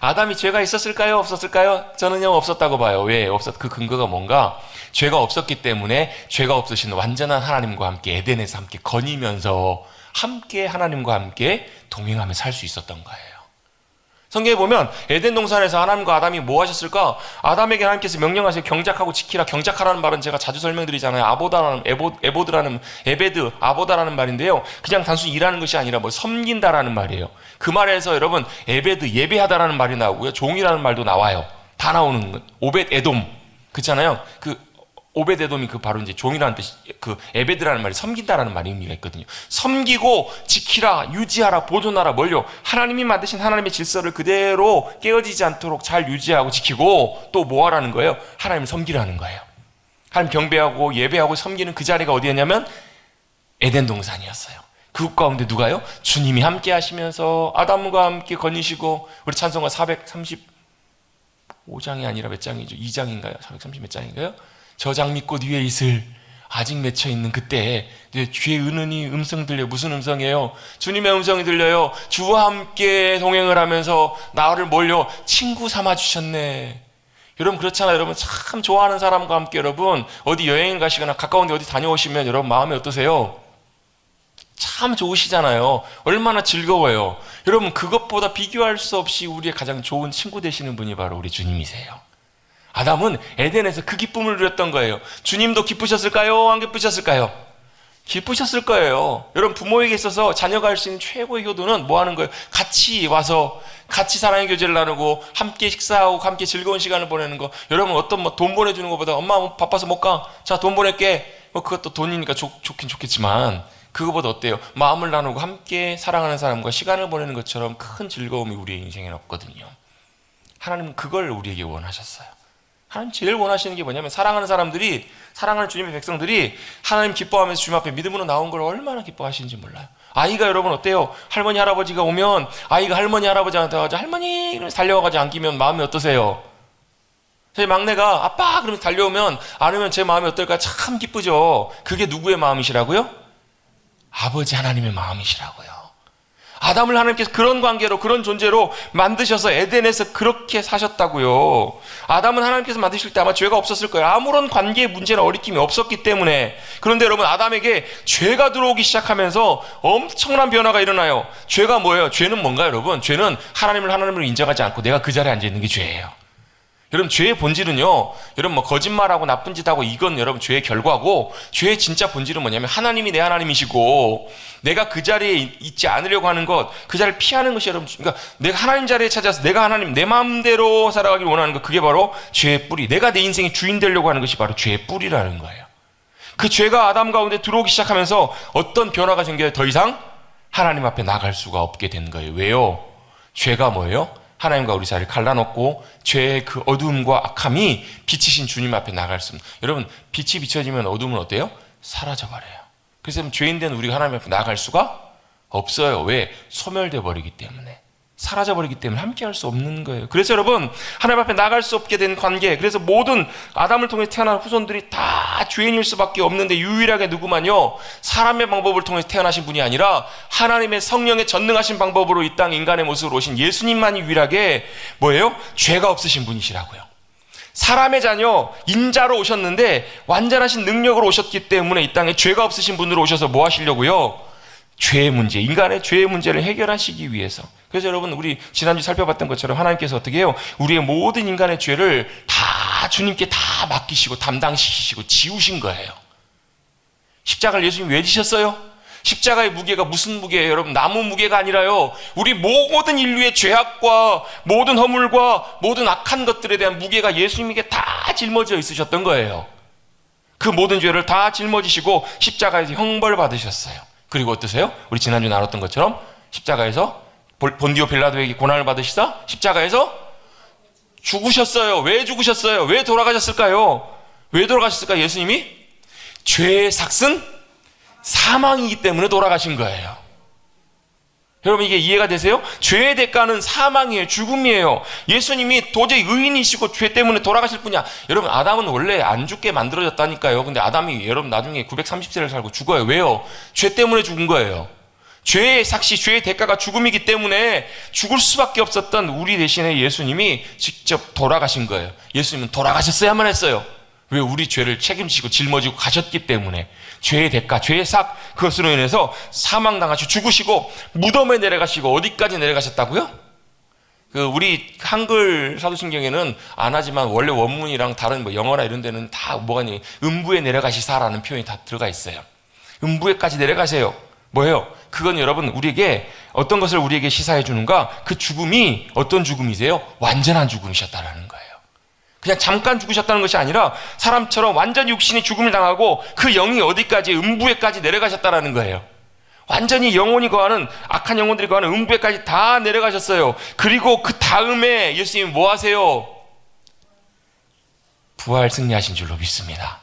아담이 죄가 있었을까요? 없었을까요? 저는요, 없었다고 봐요. 왜? 그 근거가 뭔가? 죄가 없었기 때문에 죄가 없으신 완전한 하나님과 함께 에덴에서 함께 거니면서 함께 하나님과 함께 동행하며 살 수 있었던 거예요. 성경에 보면 에덴 동산에서 하나님과 아담이 뭐 하셨을까? 아담에게 하나님께서 명령하세요. 경작하고 지키라. 경작하라는 말은 제가 자주 설명드리잖아요. 아보다라는 말인데요. 그냥 단순히 일하는 것이 아니라 뭐 섬긴다라는 말이에요. 그 말에서 여러분 에베드, 예배하다라는 말이 나오고요. 종이라는 말도 나와요. 다 나오는 것. 오벳 에돔. 그렇잖아요. 오벳 에돔이 바로 이제 종이라는 뜻, 에베드라는 말이 섬긴다라는 말이 의미가 있거든요. 섬기고 지키라, 유지하라, 보존하라, 뭘요? 하나님이 만드신 하나님의 질서를 그대로 깨어지지 않도록 잘 유지하고 지키고, 또 뭐 하라는 거예요? 하나님을 섬기라는 거예요. 하나님 경배하고 예배하고 섬기는 그 자리가 어디였냐면 에덴 동산이었어요. 그 가운데 누가요? 주님이 함께 하시면서 아담과 함께 거니시고, 우리 찬송가 435장이 아니라 몇 장이죠? 2장인가요? 430 몇 장인가요? 저 장미꽃 위에 있을 아직 맺혀 있는 그때 귀에 은은히 음성 들려요. 무슨 음성이에요? 주님의 음성이 들려요. 주와 함께 동행을 하면서 나를 뭘요? 친구 삼아 주셨네. 여러분 그렇잖아요. 여러분 참 좋아하는 사람과 함께 여러분 어디 여행 가시거나 가까운 데 어디 다녀오시면 여러분 마음이 어떠세요? 참 좋으시잖아요. 얼마나 즐거워요. 여러분 그것보다 비교할 수 없이 우리의 가장 좋은 친구 되시는 분이 바로 우리 주님이세요. 아담은 에덴에서 그 기쁨을 누렸던 거예요. 주님도 기쁘셨을까요? 안 기쁘셨을까요? 기쁘셨을 거예요. 여러분 부모에게 있어서 자녀가 할 수 있는 최고의 효도는 뭐 하는 거예요? 같이 와서 같이 사랑의 교제를 나누고 함께 식사하고 함께 즐거운 시간을 보내는 거. 여러분 어떤 돈 보내주는 것보다 엄마 바빠서 못 가. 자, 돈 보낼게. 그것도 돈이니까 좋긴 좋겠지만 그거보다 어때요? 마음을 나누고 함께 사랑하는 사람과 시간을 보내는 것처럼 큰 즐거움이 우리의 인생에는 없거든요. 하나님은 그걸 우리에게 원하셨어요. 하나님 제일 원하시는 게 뭐냐면 사랑하는 사람들이, 사랑하는 주님의 백성들이 하나님 기뻐하면서 주님 앞에 믿음으로 나온 걸 얼마나 기뻐하시는지 몰라요. 아이가 여러분 어때요? 할머니 할아버지가 오면 아이가 할머니 할아버지한테 가서 할머니를 달려가지고 안기면 마음이 어떠세요? 제 막내가 아빠 그러면서 달려오면 안으면 제 마음이 어떨까? 참 기쁘죠. 그게 누구의 마음이시라고요? 아버지 하나님의 마음이시라고요. 아담을 하나님께서 그런 관계로, 그런 존재로 만드셔서 에덴에서 그렇게 사셨다고요. 아담은 하나님께서 만드실 때 아마 죄가 없었을 거예요. 아무런 관계의 문제나 어리낌이 없었기 때문에. 그런데 여러분 아담에게 죄가 들어오기 시작하면서 엄청난 변화가 일어나요. 죄가 뭐예요? 죄는 뭔가요 여러분? 죄는 하나님을 하나님으로 인정하지 않고 내가 그 자리에 앉아있는 게 죄예요. 여러분 죄의 본질은요, 여러분 뭐 거짓말하고 나쁜 짓하고 이건 여러분 죄의 결과고, 죄의 진짜 본질은 뭐냐면 하나님이 내 하나님이시고 내가 그 자리에 있지 않으려고 하는 것, 그 자리를 피하는 것이 여러분, 그러니까 내가 하나님 자리에 찾아서 내가 하나님 내 마음대로 살아가길 원하는 것, 그게 바로 죄의 뿌리. 내가 내 인생의 주인 되려고 하는 것이 바로 죄의 뿌리라는 거예요. 그 죄가 아담 가운데 들어오기 시작하면서 어떤 변화가 생겨요? 더 이상 하나님 앞에 나갈 수가 없게 된 거예요. 왜요? 죄가 뭐예요? 하나님과 우리 사이를 갈라놓고 죄의 그 어두움과 악함이 비치신 주님 앞에 나갈 수 없는. 여러분 빛이 비춰지면 어두움은 어때요? 사라져버려요. 그래서 죄인된 우리가 하나님 앞에 나갈 수가 없어요. 왜? 소멸돼 버리기 때문에, 사라져버리기 때문에 함께 할 수 없는 거예요. 그래서 여러분 하나님 앞에 나갈 수 없게 된 관계, 그래서 모든 아담을 통해 태어난 후손들이 다 죄인일 수밖에 없는데 유일하게 누구만요? 사람의 방법을 통해 태어나신 분이 아니라 하나님의 성령의 전능하신 방법으로 이 땅 인간의 모습으로 오신 예수님만이 유일하게 뭐예요? 죄가 없으신 분이시라고요. 사람의 자녀, 인자로 오셨는데 완전하신 능력으로 오셨기 때문에 이 땅에 죄가 없으신 분으로 오셔서 뭐 하시려고요? 죄의 문제, 인간의 죄의 문제를 해결하시기 위해서. 그래서 여러분, 우리 지난주 살펴봤던 것처럼 하나님께서 어떻게 해요? 우리의 모든 인간의 죄를 다 주님께 다 맡기시고 담당시키시고 지우신 거예요. 십자가를 예수님 왜 지셨어요? 십자가의 무게가 무슨 무게예요? 여러분, 나무 무게가 아니라요, 우리 모든 인류의 죄악과 모든 허물과 모든 악한 것들에 대한 무게가 예수님에게 다 짊어져 있으셨던 거예요. 그 모든 죄를 다 짊어지시고 십자가에서 형벌 받으셨어요. 그리고 어떠세요? 우리 지난주 나눴던 것처럼 십자가에서 본디오 빌라도에게 고난을 받으시다 십자가에서 죽으셨어요. 왜 죽으셨어요? 왜 돌아가셨을까요? 왜 돌아가셨을까요? 예수님이 죄의 삭은 사망이기 때문에 돌아가신 거예요. 여러분, 이게 이해가 되세요? 죄의 대가는 사망이에요. 죽음이에요. 예수님이 도저히 의인이시고 죄 때문에 돌아가실 분이야. 여러분, 아담은 원래 안 죽게 만들어졌다니까요. 근데 아담이 여러분 나중에 930세를 살고 죽어요. 왜요? 죄 때문에 죽은 거예요. 죄의 삭시, 죄의 대가가 죽음이기 때문에 죽을 수밖에 없었던 우리 대신에 예수님이 직접 돌아가신 거예요. 예수님은 돌아가셨어야만 했어요. 왜? 우리 죄를 책임지고 짊어지고 가셨기 때문에. 죄의 대가, 죄의 삭, 그것으로 인해서 사망당하시고 죽으시고 무덤에 내려가시고 어디까지 내려가셨다고요? 우리 한글 사도신경에는 안 하지만 원래 원문이랑 다른 뭐 영어나 이런 데는 다 뭐가 있니? 음부에 내려가시사라는 표현이 다 들어가 있어요. 음부에까지 내려가세요. 뭐예요? 그건 여러분, 우리에게 어떤 것을 우리에게 시사해 주는가? 그 죽음이 어떤 죽음이세요? 완전한 죽음이셨다라는 거예요. 그냥 잠깐 죽으셨다는 것이 아니라 사람처럼 완전히 육신이 죽음을 당하고 그 영이 어디까지? 음부에까지 내려가셨다라는 거예요. 완전히 영혼이 거하는, 악한 영혼들이 거하는 음부에까지 다 내려가셨어요. 그리고 그 다음에 예수님이 뭐 하세요? 부활 승리하신 줄로 믿습니다.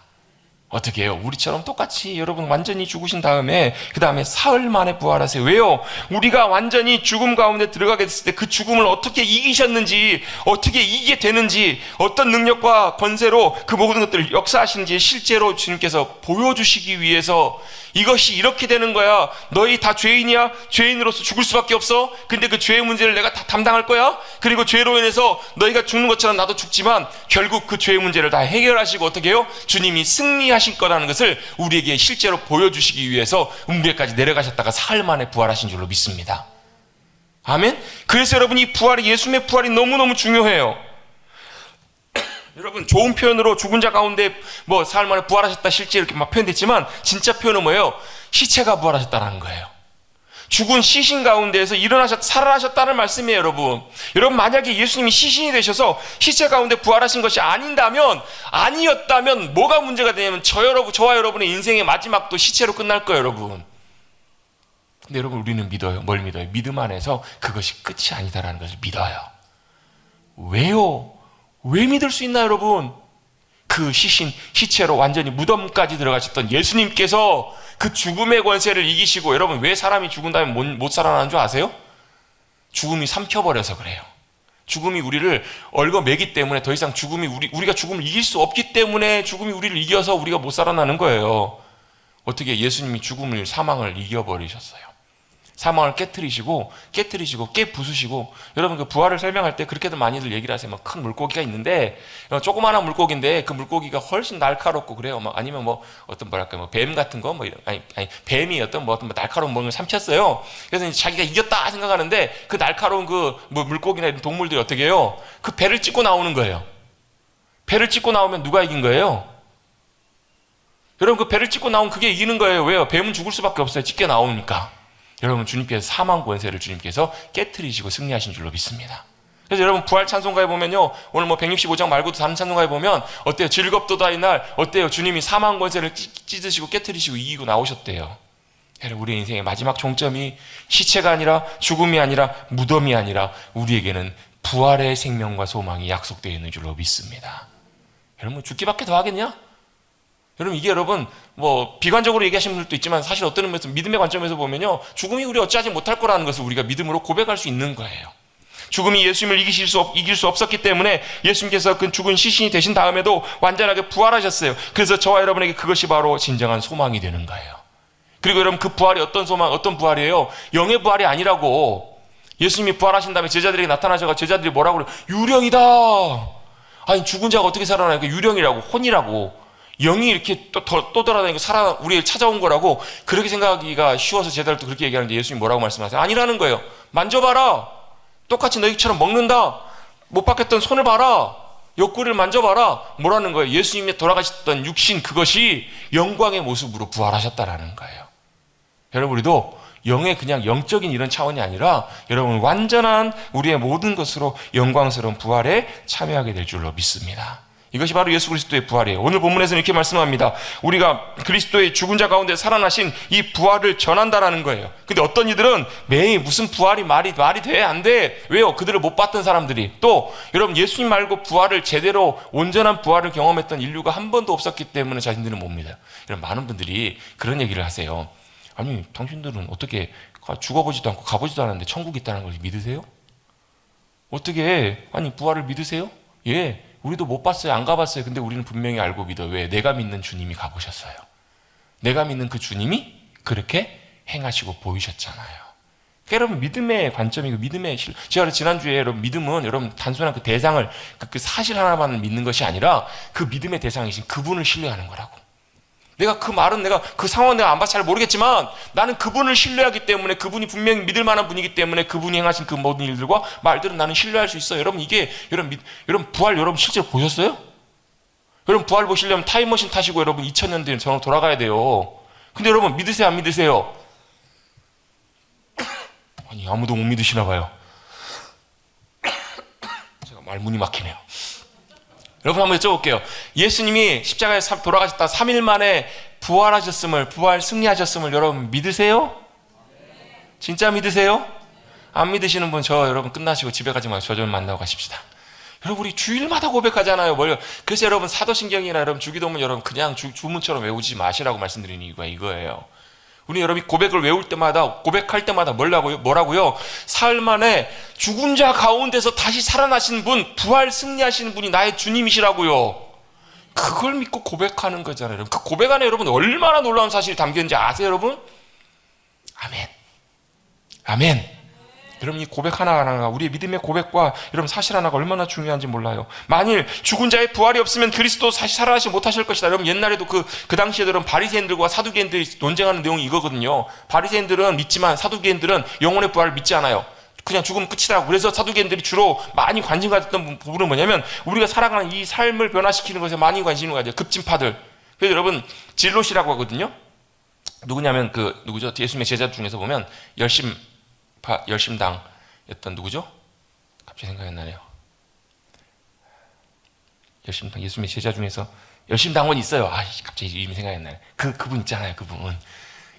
어떻게 해요? 우리처럼 똑같이 여러분 완전히 죽으신 다음에 그 다음에 사흘 만에 부활하세요. 왜요? 우리가 완전히 죽음 가운데 들어가게 됐을 때 그 죽음을 어떻게 이기셨는지, 어떻게 이기게 되는지, 어떤 능력과 권세로 그 모든 것들을 역사하시는지 실제로 주님께서 보여주시기 위해서 이것이 이렇게 되는 거야. 너희 다 죄인이야? 죄인으로서 죽을 수밖에 없어? 근데 그 죄의 문제를 내가 다 담당할 거야? 그리고 죄로 인해서 너희가 죽는 것처럼 나도 죽지만 결국 그 죄의 문제를 다 해결하시고 어떻게 해요? 주님이 승리하실 거라는 것을 우리에게 실제로 보여주시기 위해서 음부에까지 내려가셨다가 사흘 만에 부활하신 줄로 믿습니다. 아멘? 그래서 여러분, 이 부활이, 예수님의 부활이 너무너무 중요해요. 여러분, 좋은 표현으로 죽은 자 가운데 뭐 사흘 만에 부활하셨다 실제 이렇게 막 표현됐지만 진짜 표현은 뭐예요? 시체가 부활하셨다는 거예요. 죽은 시신 가운데에서 살아나셨다는 말씀이에요. 여러분, 만약에 예수님이 시신이 되셔서 시체 가운데 부활하신 것이 아니었다면 뭐가 문제가 되냐면 저와 여러분의 인생의 마지막도 시체로 끝날 거예요. 여러분. 근데 여러분, 우리는 믿어요. 뭘 믿어요? 믿음 안에서 그것이 끝이 아니다라는 것을 믿어요. 왜요? 왜 믿을 수 있나요, 여러분? 그 시체로 완전히 무덤까지 들어가셨던 예수님께서 그 죽음의 권세를 이기시고, 여러분, 왜 사람이 죽은 다음에 못 살아나는 줄 아세요? 죽음이 삼켜버려서 그래요. 죽음이 우리를 얽어매기 때문에 더 이상 우리가 죽음을 이길 수 없기 때문에 죽음이 우리를 이겨서 우리가 못 살아나는 거예요. 어떻게 예수님이 사망을 이겨버리셨어요. 사망을 깨트리시고 깨부수시고. 여러분, 그 부활을 설명할 때 그렇게도 많이들 얘기를 하세요. 막 큰 물고기가 있는데, 조그마한 물고기인데 그 물고기가 훨씬 날카롭고 그래요. 아니면 뱀 같은 거, 뱀이 어떤 날카로운 뭔가를 삼켰어요. 그래서 이제 자기가 이겼다 생각하는데 그 날카로운 물고기나 이런 동물들이 어떻게 해요? 그 배를 찢고 나오는 거예요. 배를 찢고 나오면 누가 이긴 거예요? 여러분, 그 배를 찢고 나오면 그게 이기는 거예요. 왜요? 뱀은 죽을 수밖에 없어요. 찢겨 나오니까. 여러분, 주님께서 사망 권세를 주님께서 깨트리시고 승리하신 줄로 믿습니다. 그래서 여러분, 부활 찬송가에 보면요, 오늘 165장 말고도 다른 찬송가에 보면 어때요? 즐겁도다 이날, 어때요? 주님이 사망 권세를 찢으시고 깨트리시고 이기고 나오셨대요. 여러분, 우리의 인생의 마지막 종점이 시체가 아니라, 죽음이 아니라, 무덤이 아니라 우리에게는 부활의 생명과 소망이 약속되어 있는 줄로 믿습니다. 여러분, 죽기밖에 더 하겠냐? 여러분, 이게 여러분 비관적으로 얘기하시는 분들도 있지만 사실 어떤 의미에서 믿음의 관점에서 보면요, 죽음이 우리 어찌하지 못할 거라는 것을 우리가 믿음으로 고백할 수 있는 거예요. 죽음이 예수님을 이길 수 없었기 때문에 예수님께서 그 죽은 시신이 되신 다음에도 완전하게 부활하셨어요. 그래서 저와 여러분에게 그것이 바로 진정한 소망이 되는 거예요. 그리고 여러분, 그 부활이 어떤 부활이에요? 영의 부활이 아니라고. 예수님이 부활하신 다음에 제자들에게 나타나셔서 제자들이 뭐라고 그래요? 유령이다. 아니 죽은 자가 어떻게 살아나요? 그 유령이라고, 혼이라고, 영이 이렇게 또 돌아다니고 우리를 찾아온 거라고 그렇게 생각하기가 쉬워서 제자들도 그렇게 얘기하는데 예수님 뭐라고 말씀하세요? 아니라는 거예요. 만져봐라. 똑같이 너희처럼 먹는다. 못 받겠던 손을 봐라. 옆구리를 만져봐라. 뭐라는 거예요? 예수님이 돌아가셨던 육신, 그것이 영광의 모습으로 부활하셨다라는 거예요. 여러분, 우리도 영의 그냥 영적인 이런 차원이 아니라 여러분 완전한 우리의 모든 것으로 영광스러운 부활에 참여하게 될 줄로 믿습니다. 이것이 바로 예수 그리스도의 부활이에요. 오늘 본문에서는 이렇게 말씀합니다. 우리가 그리스도의 죽은 자 가운데 살아나신 이 부활을 전한다라는 거예요. 근데 어떤 이들은 매일 무슨 부활이 말이 돼? 안 돼. 왜요? 그들을 못 봤던 사람들이. 또 여러분 예수님 말고 부활을 제대로 온전한 부활을 경험했던 인류가 한 번도 없었기 때문에 자신들은 못 믿어요. 이런 많은 분들이 그런 얘기를 하세요. 아니 당신들은 어떻게 죽어보지도 않고 가보지도 않았는데 천국이 있다는 걸 믿으세요? 어떻게 아니 부활을 믿으세요? 예. 우리도 못 봤어요. 안 가봤어요. 근데 우리는 분명히 알고 믿어요. 왜? 내가 믿는 주님이 가보셨어요. 내가 믿는 그 주님이 그렇게 행하시고 보이셨잖아요. 그러니까 여러분 믿음의 관점이고 믿음의 제가 지난주에 여러분 믿음은 여러분 단순한 그 대상을 그 사실 하나만을 믿는 것이 아니라 그 믿음의 대상이신 그분을 신뢰하는 거라고. 내가 그 말은 내가 그 상황 내가 안 봐서 잘 모르겠지만 나는 그분을 신뢰하기 때문에 그분이 분명히 믿을 만한 분이기 때문에 그분이 행하신 그 모든 일들과 말들은 나는 신뢰할 수 있어요. 여러분 이게 여러분 부활 여러분 실제로 보셨어요? 여러분 부활 보시려면 타임머신 타시고 여러분 2000년 뒤에 전으로 돌아가야 돼요. 근데 여러분 믿으세요 안 믿으세요? 아니 아무도 못 믿으시나 봐요. 제가 말문이 막히네요. 여러분 한번 여쭤볼게요. 예수님이 십자가에 돌아가셨다 3일 만에 부활하셨음을, 부활 승리하셨음을 여러분 믿으세요? 진짜 믿으세요? 안 믿으시는 분 저 여러분 끝나시고 집에 가지 마시고 저 좀 만나고 가십시다. 여러분 우리 주일마다 고백하잖아요. 그래서 여러분 사도신경이나 여러분 주기도문 여러분 그냥 주문처럼 외우지 마시라고 말씀드리는 이유가 이거예요. 우리 여러분이 고백을 외울 때마다 고백할 때마다 뭐라고요? 사흘 만에 죽은 자 가운데서 다시 살아나신 분, 부활 승리하시는 분이 나의 주님이시라고요. 그걸 믿고 고백하는 거잖아요. 여러분. 그 고백 안에 여러분 얼마나 놀라운 사실이 담겨있는지 아세요 여러분? 아멘. 아멘. 여러분 이 고백 하나하나가 우리의 믿음의 고백과 여러분 사실 하나가 얼마나 중요한지 몰라요. 만일 죽은 자의 부활이 없으면 그리스도 다시 살아나지 못하실 것이다. 여러분 옛날에도 그 당시에 여러분 바리새인들과 사두개인들이 논쟁하는 내용이 이거거든요. 바리새인들은 믿지만 사두개인들은 영혼의 부활을 믿지 않아요. 그냥 죽으면 끝이라고. 그래서 사두개인들이 주로 많이 관심 가졌던 부분은 뭐냐면 우리가 살아가는 이 삶을 변화시키는 것에 많이 관심을 가져요. 급진파들. 그래서 여러분 진롯이라고 하거든요. 누구냐면 누구죠? 예수님의 제자 중에서 보면 열심당였던 누구죠? 갑자기 생각이 안 나네요. 열심당 예수님의 제자 중에서 열심당원이 있어요. 갑자기 이름이 생각이 안 나네. 그분 있잖아요. 그분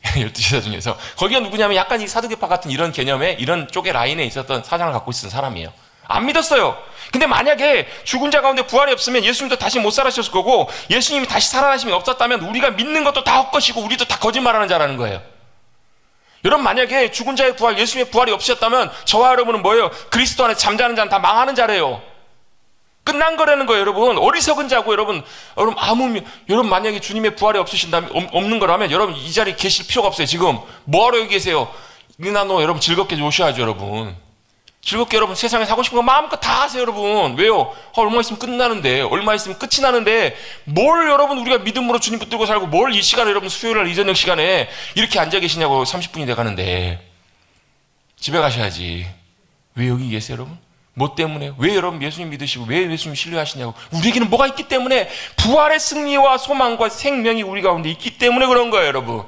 12제자 중에서 거기가 누구냐면 약간 이 사두개파 같은 이런 개념에 이런 쪽의 라인에 있었던 사상을 갖고 있었던 사람이에요. 안 믿었어요. 근데 만약에 죽은 자 가운데 부활이 없으면 예수님도 다시 못 살아셨을 거고 예수님이 다시 살아나심이 없었다면 우리가 믿는 것도 다 헛것이고 우리도 다 거짓말하는 자라는 거예요. 여러분 만약에 죽은 자의 부활, 예수님의 부활이 없으셨다면 저와 여러분은 뭐예요? 그리스도 안에 잠자는 자는 다 망하는 자래요. 끝난 거라는 거예요. 여러분 어리석은 자고 여러분 여러분 만약에 주님의 부활이 없는 거라면 여러분 이 자리에 계실 필요가 없어요. 지금 뭐하러 여기 계세요? 니나노 여러분 즐겁게 노셔야죠. 여러분 즐겁게 여러분 세상에 사고 싶은 거 마음껏 다 하세요. 여러분 왜요? 얼마 있으면 끝나는데 얼마 있으면 끝이 나는데 뭘 여러분 우리가 믿음으로 주님 붙들고 살고 뭘 이 시간에 여러분 수요일날 이저녁 시간에 이렇게 앉아 계시냐고 30분이 돼가는데 집에 가셔야지. 왜 여기 계세요 여러분? 뭐 때문에? 왜 여러분 예수님 믿으시고 왜 예수님 신뢰하시냐고. 우리에게는 뭐가 있기 때문에 부활의 승리와 소망과 생명이 우리 가운데 있기 때문에 그런 거예요 여러분.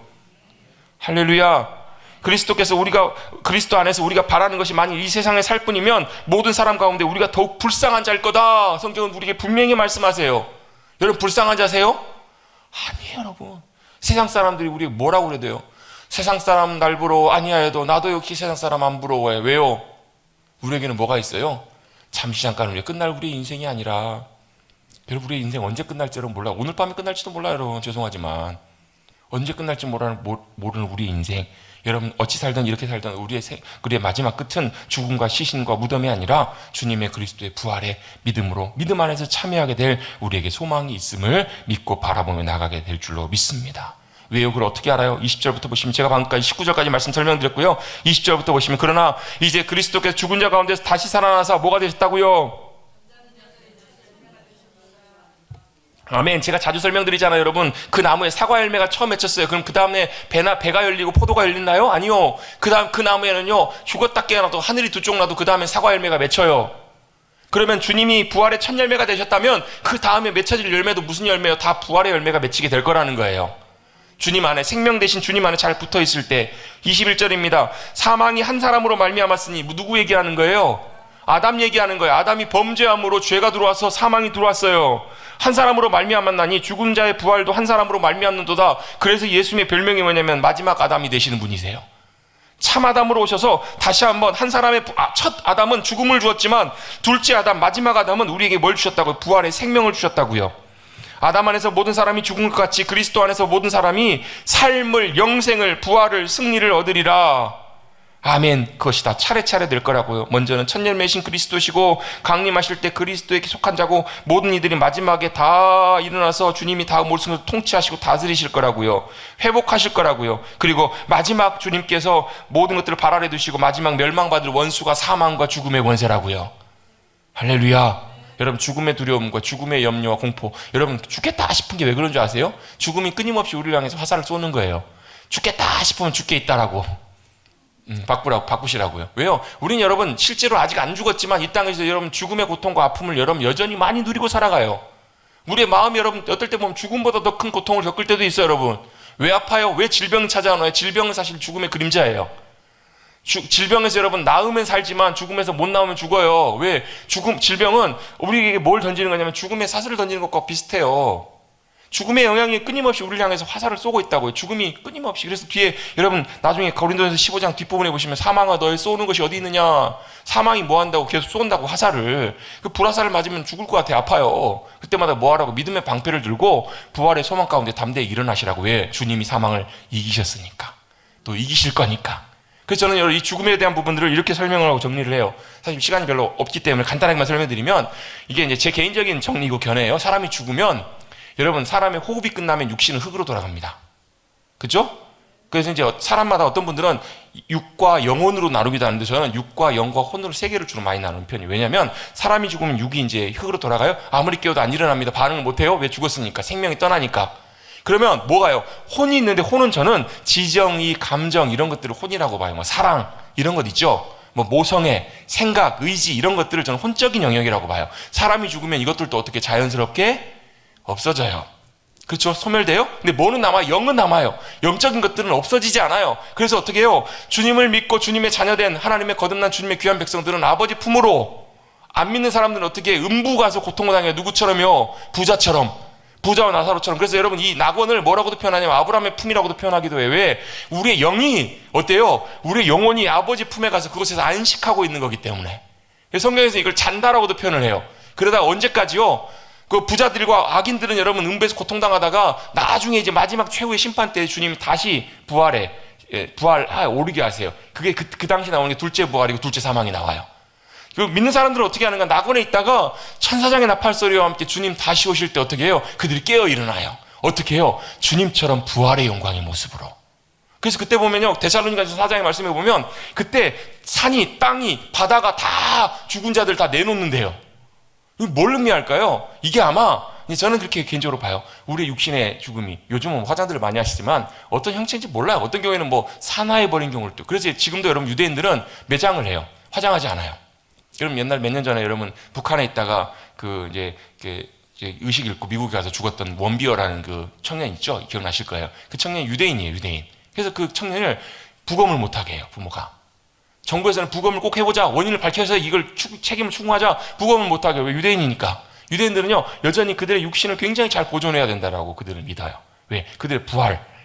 할렐루야. 그리스도께서 우리가 그리스도 안에서 우리가 바라는 것이 만일 이 세상에 살 뿐이면 모든 사람 가운데 우리가 더욱 불쌍한 자일 거다. 성경은 우리에게 분명히 말씀하세요. 여러분 불쌍한 자세요? 아니에요 여러분. 세상 사람들이 우리에게 뭐라고 그래야 돼요? 세상 사람 날 부러워 아니하여도 나도 역시 세상 사람 안 부러워해. 왜요? 우리에게는 뭐가 있어요? 잠시 잠깐 우리가 끝날 우리의 인생이 아니라 여러분 우리의 인생 언제 끝날지 여러분 몰라요. 오늘 밤에 끝날지도 몰라요 여러분. 죄송하지만 언제 끝날지 모르는 우리의 인생. 여러분 어찌 살든 이렇게 살든 우리의 마지막 끝은 죽음과 시신과 무덤이 아니라 주님의 그리스도의 부활의 믿음으로 믿음 안에서 참여하게 될 우리에게 소망이 있음을 믿고 바라보며 나가게 될 줄로 믿습니다. 왜요? 그걸 어떻게 알아요? 20절부터 보시면 제가 방금까지 19절까지 말씀 설명드렸고요. 20절부터 보시면 그러나 이제 그리스도께서 죽은 자 가운데서 다시 살아나서 뭐가 되셨다고요? 아멘. 제가 자주 설명드리잖아요, 여러분. 그 나무에 사과 열매가 처음 맺혔어요. 그럼 그 다음에 배가 열리고 포도가 열리나요? 아니요. 그 나무에는요, 죽었다 깨어나도 하늘이 두 쪽 나도 그 다음에 사과 열매가 맺혀요. 그러면 주님이 부활의 첫 열매가 되셨다면 그 다음에 맺혀질 열매도 무슨 열매요? 다 부활의 열매가 맺히게 될 거라는 거예요. 주님 안에, 생명 대신 주님 안에 잘 붙어 있을 때. 21절입니다. 사망이 한 사람으로 말미암았으니, 누구 얘기하는 거예요? 아담 얘기하는 거예요. 아담이 범죄함으로 죄가 들어와서 사망이 들어왔어요. 한 사람으로 말미암았나니 죽은 자의 부활도 한 사람으로 말미암는도다. 그래서 예수님의 별명이 뭐냐면 마지막 아담이 되시는 분이세요. 참 아담으로 오셔서 다시 한번 한 사람의 첫 아담은 죽음을 주었지만 둘째 아담, 마지막 아담은 우리에게 뭘 주셨다고요? 부활의 생명을 주셨다고요. 아담 안에서 모든 사람이 죽은 것 같이 그리스도 안에서 모든 사람이 삶을, 영생을, 부활을, 승리를 얻으리라. 아멘. 그것이 다 차례차례 될 거라고요. 먼저는 첫 열매이신 그리스도시고 강림하실 때 그리스도에게 속한 자고 모든 이들이 마지막에 다 일어나서 주님이 다 모든 것을 통치하시고 다스리실 거라고요. 회복하실 거라고요. 그리고 마지막 주님께서 모든 것들을 발아래 두시고 마지막 멸망받을 원수가 사망과 죽음의 권세라고요. 할렐루야. 여러분, 죽음의 두려움과 죽음의 염려와 공포, 여러분 죽겠다 싶은 게 왜 그런 줄 아세요? 죽음이 끊임없이 우리를 향해서 화살을 쏘는 거예요. 죽겠다 싶으면 죽게 있다라고. 바꾸시라고요. 왜요? 우린 여러분 실제로 아직 안 죽었지만 이 땅에서 여러분 죽음의 고통과 아픔을 여러분 여전히 많이 누리고 살아가요. 우리의 마음이 여러분 어떨 때 보면 죽음보다 더 큰 고통을 겪을 때도 있어요. 여러분 왜 아파요? 왜 질병이 찾아오나요? 질병은 사실 죽음의 그림자예요. 질병에서 여러분 나으면 살지만 죽음에서 못 나오면 죽어요. 왜? 질병은 우리에게 뭘 던지는 거냐면 죽음의 사슬을 던지는 것과 비슷해요. 죽음의 영향이 끊임없이 우리를 향해서 화살을 쏘고 있다고요. 죽음이 끊임없이. 그래서 뒤에 여러분 나중에 고린도전서 15장 뒷부분에 보시면 사망아 너의 쏘는 것이 어디 있느냐. 사망이 뭐 한다고 계속 쏜다고 화살을. 그 불화살을 맞으면 죽을 것 같아. 아파요. 그때마다 뭐 하라고? 믿음의 방패를 들고 부활의 소망 가운데 담대히 일어나시라고. 왜? 주님이 사망을 이기셨으니까. 또 이기실 거니까. 그래서 저는 이 죽음에 대한 부분들을 이렇게 설명을 하고 정리를 해요. 사실 시간이 별로 없기 때문에 간단하게만 설명드리면 이게 이제 제 개인적인 정리고 견해예요. 사람이 죽으면 여러분 사람의 호흡이 끝나면 육신은 흙으로 돌아갑니다. 그죠? 그래서 이제 사람마다 어떤 분들은 육과 영혼으로 나누기도 하는데 저는 육과 영과 혼으로 세 개를 주로 많이 나누는 편이에요. 왜냐하면 사람이 죽으면 육이 이제 흙으로 돌아가요. 아무리 깨워도 안 일어납니다. 반응을 못해요. 왜? 죽었으니까. 생명이 떠나니까. 그러면 뭐가요? 혼이 있는데 혼은 저는 지정의, 감정 이런 것들을 혼이라고 봐요. 뭐 사랑 이런 것 있죠. 뭐 모성애, 생각, 의지 이런 것들을 저는 혼적인 영역이라고 봐요. 사람이 죽으면 이것들도 어떻게 자연스럽게 없어져요. 그렇죠? 소멸돼요? 근데 뭐는 남아요? 영은 남아요. 영적인 것들은 없어지지 않아요. 그래서 어떻게 해요? 주님을 믿고 주님의 자녀된 하나님의 거듭난 주님의 귀한 백성들은 아버지 품으로, 안 믿는 사람들은 어떻게 해요? 음부 가서 고통을 당해요. 누구처럼요? 부자처럼. 부자와 나사로처럼. 그래서 여러분 이 낙원을 뭐라고도 표현하냐면 아브라함의 품이라고도 표현하기도 해요. 왜? 우리의 영이 어때요? 우리의 영혼이 아버지 품에 가서 그곳에서 안식하고 있는 거기 때문에. 성경에서 이걸 잔다라고도 표현을 해요. 그러다가 언제까지요? 그 부자들과 악인들은 여러분 음부에서 고통당하다가 나중에 이제 마지막 최후의 심판 때 주님이 다시 오르게 하세요. 그게 그 당시 나오는 게 둘째 부활이고 둘째 사망이 나와요. 그 믿는 사람들은 어떻게 하는가? 낙원에 있다가 천사장의 나팔 소리와 함께 주님 다시 오실 때 어떻게 해요? 그들이 깨어 일어나요. 어떻게 해요? 주님처럼 부활의 영광의 모습으로. 그래서 그때 보면요, 데살로니가서 4장의 말씀에 보면 그때 산이, 땅이, 바다가 다 죽은 자들 다 내놓는데요. 뭘 의미할까요? 이게 아마 저는 그렇게 개인적으로 봐요. 우리의 육신의 죽음이 요즘은 화장들을 많이 하시지만 어떤 형체인지 몰라요. 어떤 경우에는 뭐 산화해버린 경우를 또. 그래서 지금도 여러분 유대인들은 매장을 해요. 화장하지 않아요. 여러분 옛날 몇 년 전에 여러분 북한에 있다가 그 이제 의식 잃고 미국에 가서 죽었던 원비어라는 그 청년 있죠? 기억나실 거예요. 그 청년이 유대인이에요. 유대인. 그래서 그 청년을 부검을 못하게 해요. 부모가. 정부에서는 부검을 꼭 해보자. 원인을 밝혀서 이걸 책임을 추궁하자. 부검을 못하게. 왜? 유대인이니까. 유대인들은요 여전히 그들의 육신을 굉장히 잘 보존해야 된다라고 그들은 믿어요. 왜? 그들의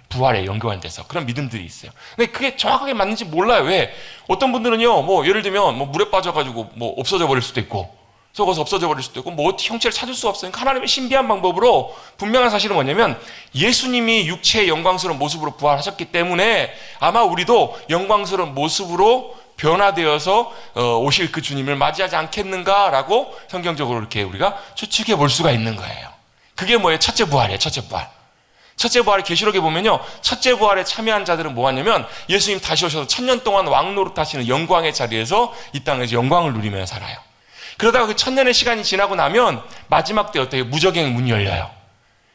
부활에 연관돼서 그런 믿음들이 있어요. 근데 그게 정확하게 맞는지 몰라요. 왜? 어떤 분들은요 뭐 예를 들면 뭐 물에 빠져가지고 뭐 없어져 버릴 수도 있고 속아서 없어져 버릴 수도 있고 뭐 어떻게 형체를 찾을 수 없어요. 하나님의 신비한 방법으로 분명한 사실은 뭐냐면 예수님이 육체의 영광스러운 모습으로 부활하셨기 때문에 아마 우리도 영광스러운 모습으로 변화되어서 오실 그 주님을 맞이하지 않겠는가라고 성경적으로 이렇게 우리가 추측해 볼 수가 있는 거예요. 그게 뭐예요? 첫째 부활이에요. 첫째 부활. 첫째 부활의 계시록에 보면요, 첫째 부활에 참여한 자들은 뭐 하냐면 예수님 다시 오셔서 1000년 동안 왕노릇 하시는 영광의 자리에서 이 땅에서 영광을 누리며 살아요. 그러다가 그 1000년의 시간이 지나고 나면 마지막 때 어때요? 무적의 문이 열려요.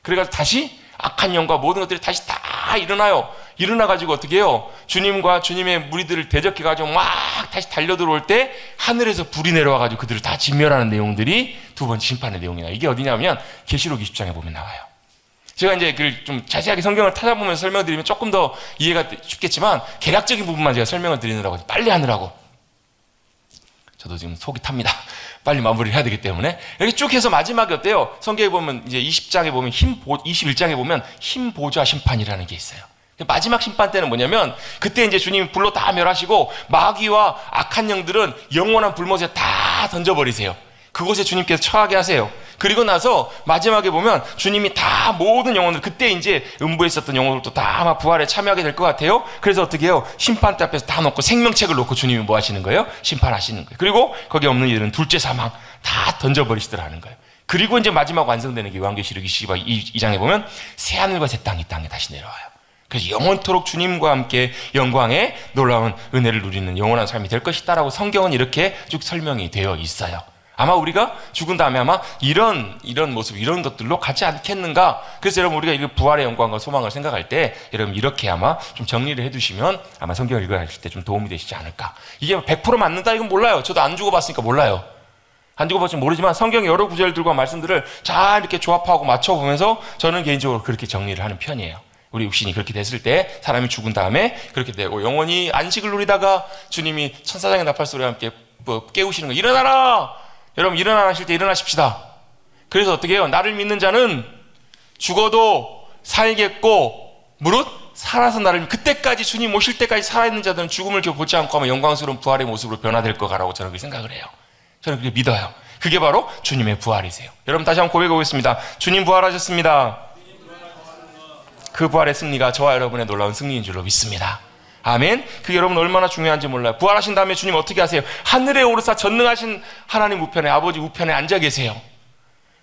그래가지고 다시 악한 영과 모든 것들이 다시 다 일어나요. 일어나가지고 어떻게 해요? 주님과 주님의 무리들을 대적해가지고 막 다시 달려들어올 때 하늘에서 불이 내려와가지고 그들을 다 진멸하는 내용들이 두 번째 심판의 내용이 나와요. 이게 어디냐면 계시록 20장에 보면 나와요. 제가 이제 그걸 좀 자세하게 성경을 찾아보면서 설명드리면 조금 더 이해가 쉽겠지만 개략적인 부분만 제가 설명을 드리느라고 빨리 하느라고 저도 지금 속이 탑니다. 빨리 마무리를 해야 되기 때문에 이렇게 쭉 해서 마지막에 어때요? 성경에 보면 이제 20장에 보면 21장에 보면 흰 보좌 심판이라는 게 있어요. 마지막 심판 때는 뭐냐면 그때 이제 주님이 불로 다 멸하시고 마귀와 악한 영들은 영원한 불못에 다 던져버리세요. 그곳에 주님께서 처하게 하세요. 그리고 나서 마지막에 보면 주님이 다 모든 영혼들, 그때 이제 음부에 있었던 영혼들도 다 아마 부활에 참여하게 될 것 같아요. 그래서 어떻게 해요? 심판대 앞에서 다 놓고 생명책을 놓고 주님이 뭐 하시는 거예요? 심판하시는 거예요. 그리고 거기 없는 이들은 둘째 사망 다 던져버리시더라는 거예요. 그리고 이제 마지막 완성되는 게 요한계시록 22장에 보면 새하늘과 새 땅이 땅에 다시 내려와요. 그래서 영원토록 주님과 함께 영광의 놀라운 은혜를 누리는 영원한 삶이 될 것이다라고 성경은 이렇게 쭉 설명이 되어 있어요. 아마 우리가 죽은 다음에 아마 이런 모습, 이런 것들로 가지 않겠는가. 그래서 여러분 우리가 이 부활의 영광과 소망을 생각할 때 여러분 이렇게 아마 좀 정리를 해두시면 아마 성경을 읽어가실 때 좀 도움이 되시지 않을까. 이게 100% 맞는다 이건 몰라요. 저도 안 죽어봤으니까 몰라요. 안 죽어봤으면 모르지만 성경의 여러 구절들과 말씀들을 잘 이렇게 조합하고 맞춰보면서 저는 개인적으로 그렇게 정리를 하는 편이에요. 우리 육신이 그렇게 됐을 때 사람이 죽은 다음에 그렇게 되고 영원히 안식을 누리다가 주님이 천사장의 나팔소리와 함께 깨우시는 거 일어나라! 여러분 일어나라 하실 때 일어나십시다. 그래서 어떻게 해요? 나를 믿는 자는 죽어도 살겠고 무릇 살아서 나를 그때까지 주님 오실 때까지 살아있는 자들은 죽음을 보지 않고 아마 영광스러운 부활의 모습으로 변화될 거라고 저는 그렇게 생각을 해요. 저는 그렇게 믿어요. 그게 바로 주님의 부활이세요. 여러분 다시 한번 고백해 보겠습니다. 주님 부활하셨습니다. 그 부활의 승리가 저와 여러분의 놀라운 승리인 줄로 믿습니다. 아멘. 그게 여러분 얼마나 중요한지 몰라요. 부활하신 다음에 주님 어떻게 하세요? 하늘에 오르사 전능하신 하나님 우편에 아버지 우편에 앉아 계세요.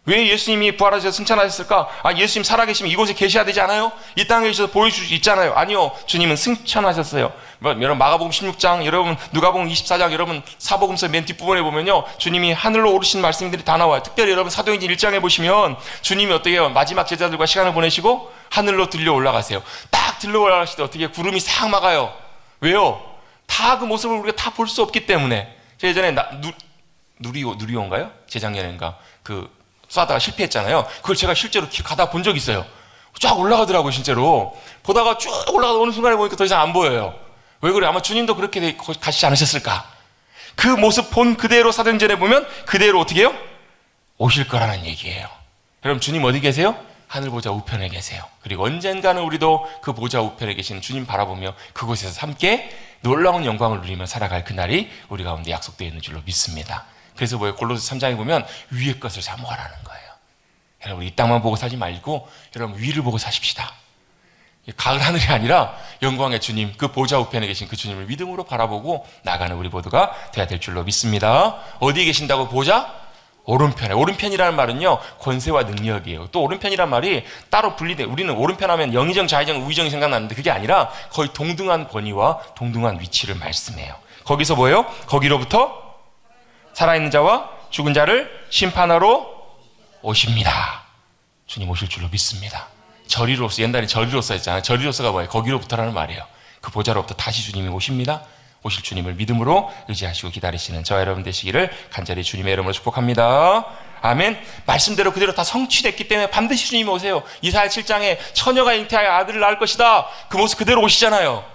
왜 예수님이 부활하셔서 승천하셨을까? 예수님 살아계시면 이곳에 계셔야 되지 않아요? 이 땅에 계셔서 보여줄 수 있잖아요. 아니요. 주님은 승천하셨어요. 여러분 마가복음 16장, 여러분 누가복음 24장, 여러분 사복음서 맨 뒷부분에 보면요. 주님이 하늘로 오르신 말씀들이 다 나와요. 특별히 여러분 사도행전 1장에 보시면 주님이 어떻게 해요? 마지막 제자들과 시간을 보내시고 하늘로 들려 올라가세요. 딱 들려 올라가실 때 어떻게 구름이 싹 막아요. 왜요? 다 그 모습을 우리가 다 볼 수 없기 때문에. 제가 예전에 누리호인가요? 재작년인가 쏴다가 실패했잖아요. 그걸 제가 실제로 가다 본 적 있어요. 쫙 올라가더라고요, 실제로. 보다가 쭉 올라가다 어느 순간에 보니까 더 이상 안 보여요. 왜 그래? 아마 주님도 그렇게 가시지 않으셨을까? 그 모습 본 그대로 사도행전에 보면 그대로 어떻게 해요? 오실 거라는 얘기예요. 여러분 주님 어디 계세요? 하늘 보좌 우편에 계세요. 그리고 언젠가는 우리도 그 보좌 우편에 계신 주님 바라보며 그곳에서 함께 놀라운 영광을 누리며 살아갈 그날이 우리 가운데 약속되어 있는 줄로 믿습니다. 그래서 골로새 3장에 보면 위의 것을 사모하라는 거예요. 여러분 이 땅만 보고 사지 말고 여러분 위를 보고 사십시다. 가을 하늘이 아니라 영광의 주님, 그 보좌 우편에 계신 그 주님을 믿음으로 바라보고 나가는 우리 모두가 돼야 될 줄로 믿습니다. 어디에 계신다고? 보좌? 오른편에. 오른편이라는 말은요 권세와 능력이에요. 또 오른편이란 말이 따로 분리돼. 우리는 오른편 하면 영의정, 좌의정, 우의정이 생각나는데 그게 아니라 거의 동등한 권위와 동등한 위치를 말씀해요. 거기서 뭐예요? 거기로부터 살아있는 자와 죽은 자를 심판하러 오십니다. 주님 오실 줄로 믿습니다. 저리로서, 옛날에 저리로서 했잖아요. 저리로서가 뭐예요? 거기로부터라는 말이에요. 그 보좌로부터 다시 주님이 오십니다. 오실 주님을 믿음으로 의지하시고 기다리시는 저와 여러분 되시기를 간절히 주님의 이름으로 축복합니다. 아멘. 말씀대로 그대로 다 성취됐기 때문에 반드시 주님이 오세요. 이사야 7장에 처녀가 잉태하여 아들을 낳을 것이다. 그 모습 그대로 오시잖아요.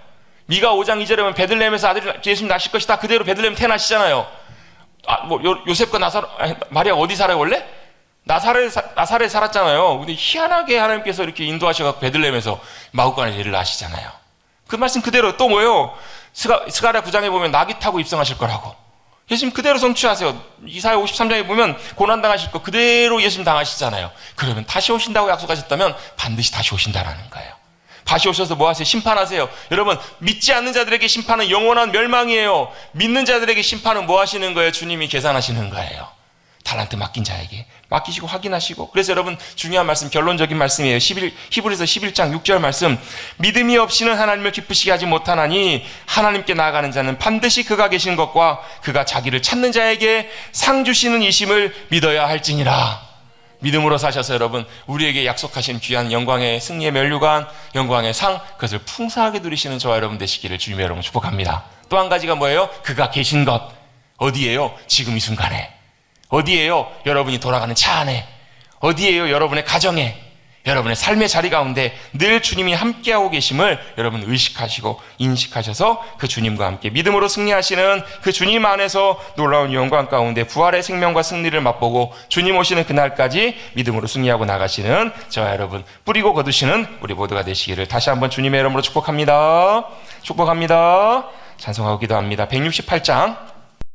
미가 5장 2절에 보면 베들레헴에서 아들을 예수님 낳으실 것이다. 그대로 베들레헴 태어나시잖아요. 요셉과 마리아가 어디 살아요 원래? 나사렛에 살았잖아요. 근데 희한하게 하나님께서 이렇게 인도하셔서 베들레헴에서 마구간에 예를 낳으시잖아요. 그 말씀 그대로. 또 뭐예요? 스가랴 9장에 보면 나귀 타고 입성하실 거라고. 예수님 그대로 성취하세요. 이사야 53장에 보면 고난당하실 거 그대로 예수님 당하시잖아요. 그러면 다시 오신다고 약속하셨다면 반드시 다시 오신다라는 거예요. 다시 오셔서 뭐 하세요? 심판하세요. 여러분 믿지 않는 자들에게 심판은 영원한 멸망이에요. 믿는 자들에게 심판은 뭐 하시는 거예요? 주님이 계산하시는 거예요. 달란트 맡긴 자에게 맡기시고 확인하시고. 그래서 여러분 중요한 말씀, 결론적인 말씀이에요. 히브리서 11장 6절 말씀. 믿음이 없이는 하나님을 기쁘시게 하지 못하나니 하나님께 나아가는 자는 반드시 그가 계신 것과 그가 자기를 찾는 자에게 상 주시는 이심을 믿어야 할지니라. 믿음으로 사셔서 여러분 우리에게 약속하신 귀한 영광의 승리의 면류관, 영광의 상, 그것을 풍성하게 누리시는 저와 여러분 되시기를 주님의 여러분 축복합니다. 또 한 가지가 뭐예요? 그가 계신 것. 어디에요? 지금 이 순간에. 어디에요? 여러분이 돌아가는 차 안에. 어디에요? 여러분의 가정에. 여러분의 삶의 자리 가운데 늘 주님이 함께하고 계심을 여러분 의식하시고 인식하셔서 그 주님과 함께 믿음으로 승리하시는 그 주님 안에서 놀라운 영광 가운데 부활의 생명과 승리를 맛보고 주님 오시는 그날까지 믿음으로 승리하고 나가시는 저와 여러분 뿌리고 거두시는 우리 모두가 되시기를 다시 한번 주님의 이름으로 축복합니다. 축복합니다. 찬송하고 기도합니다. 168장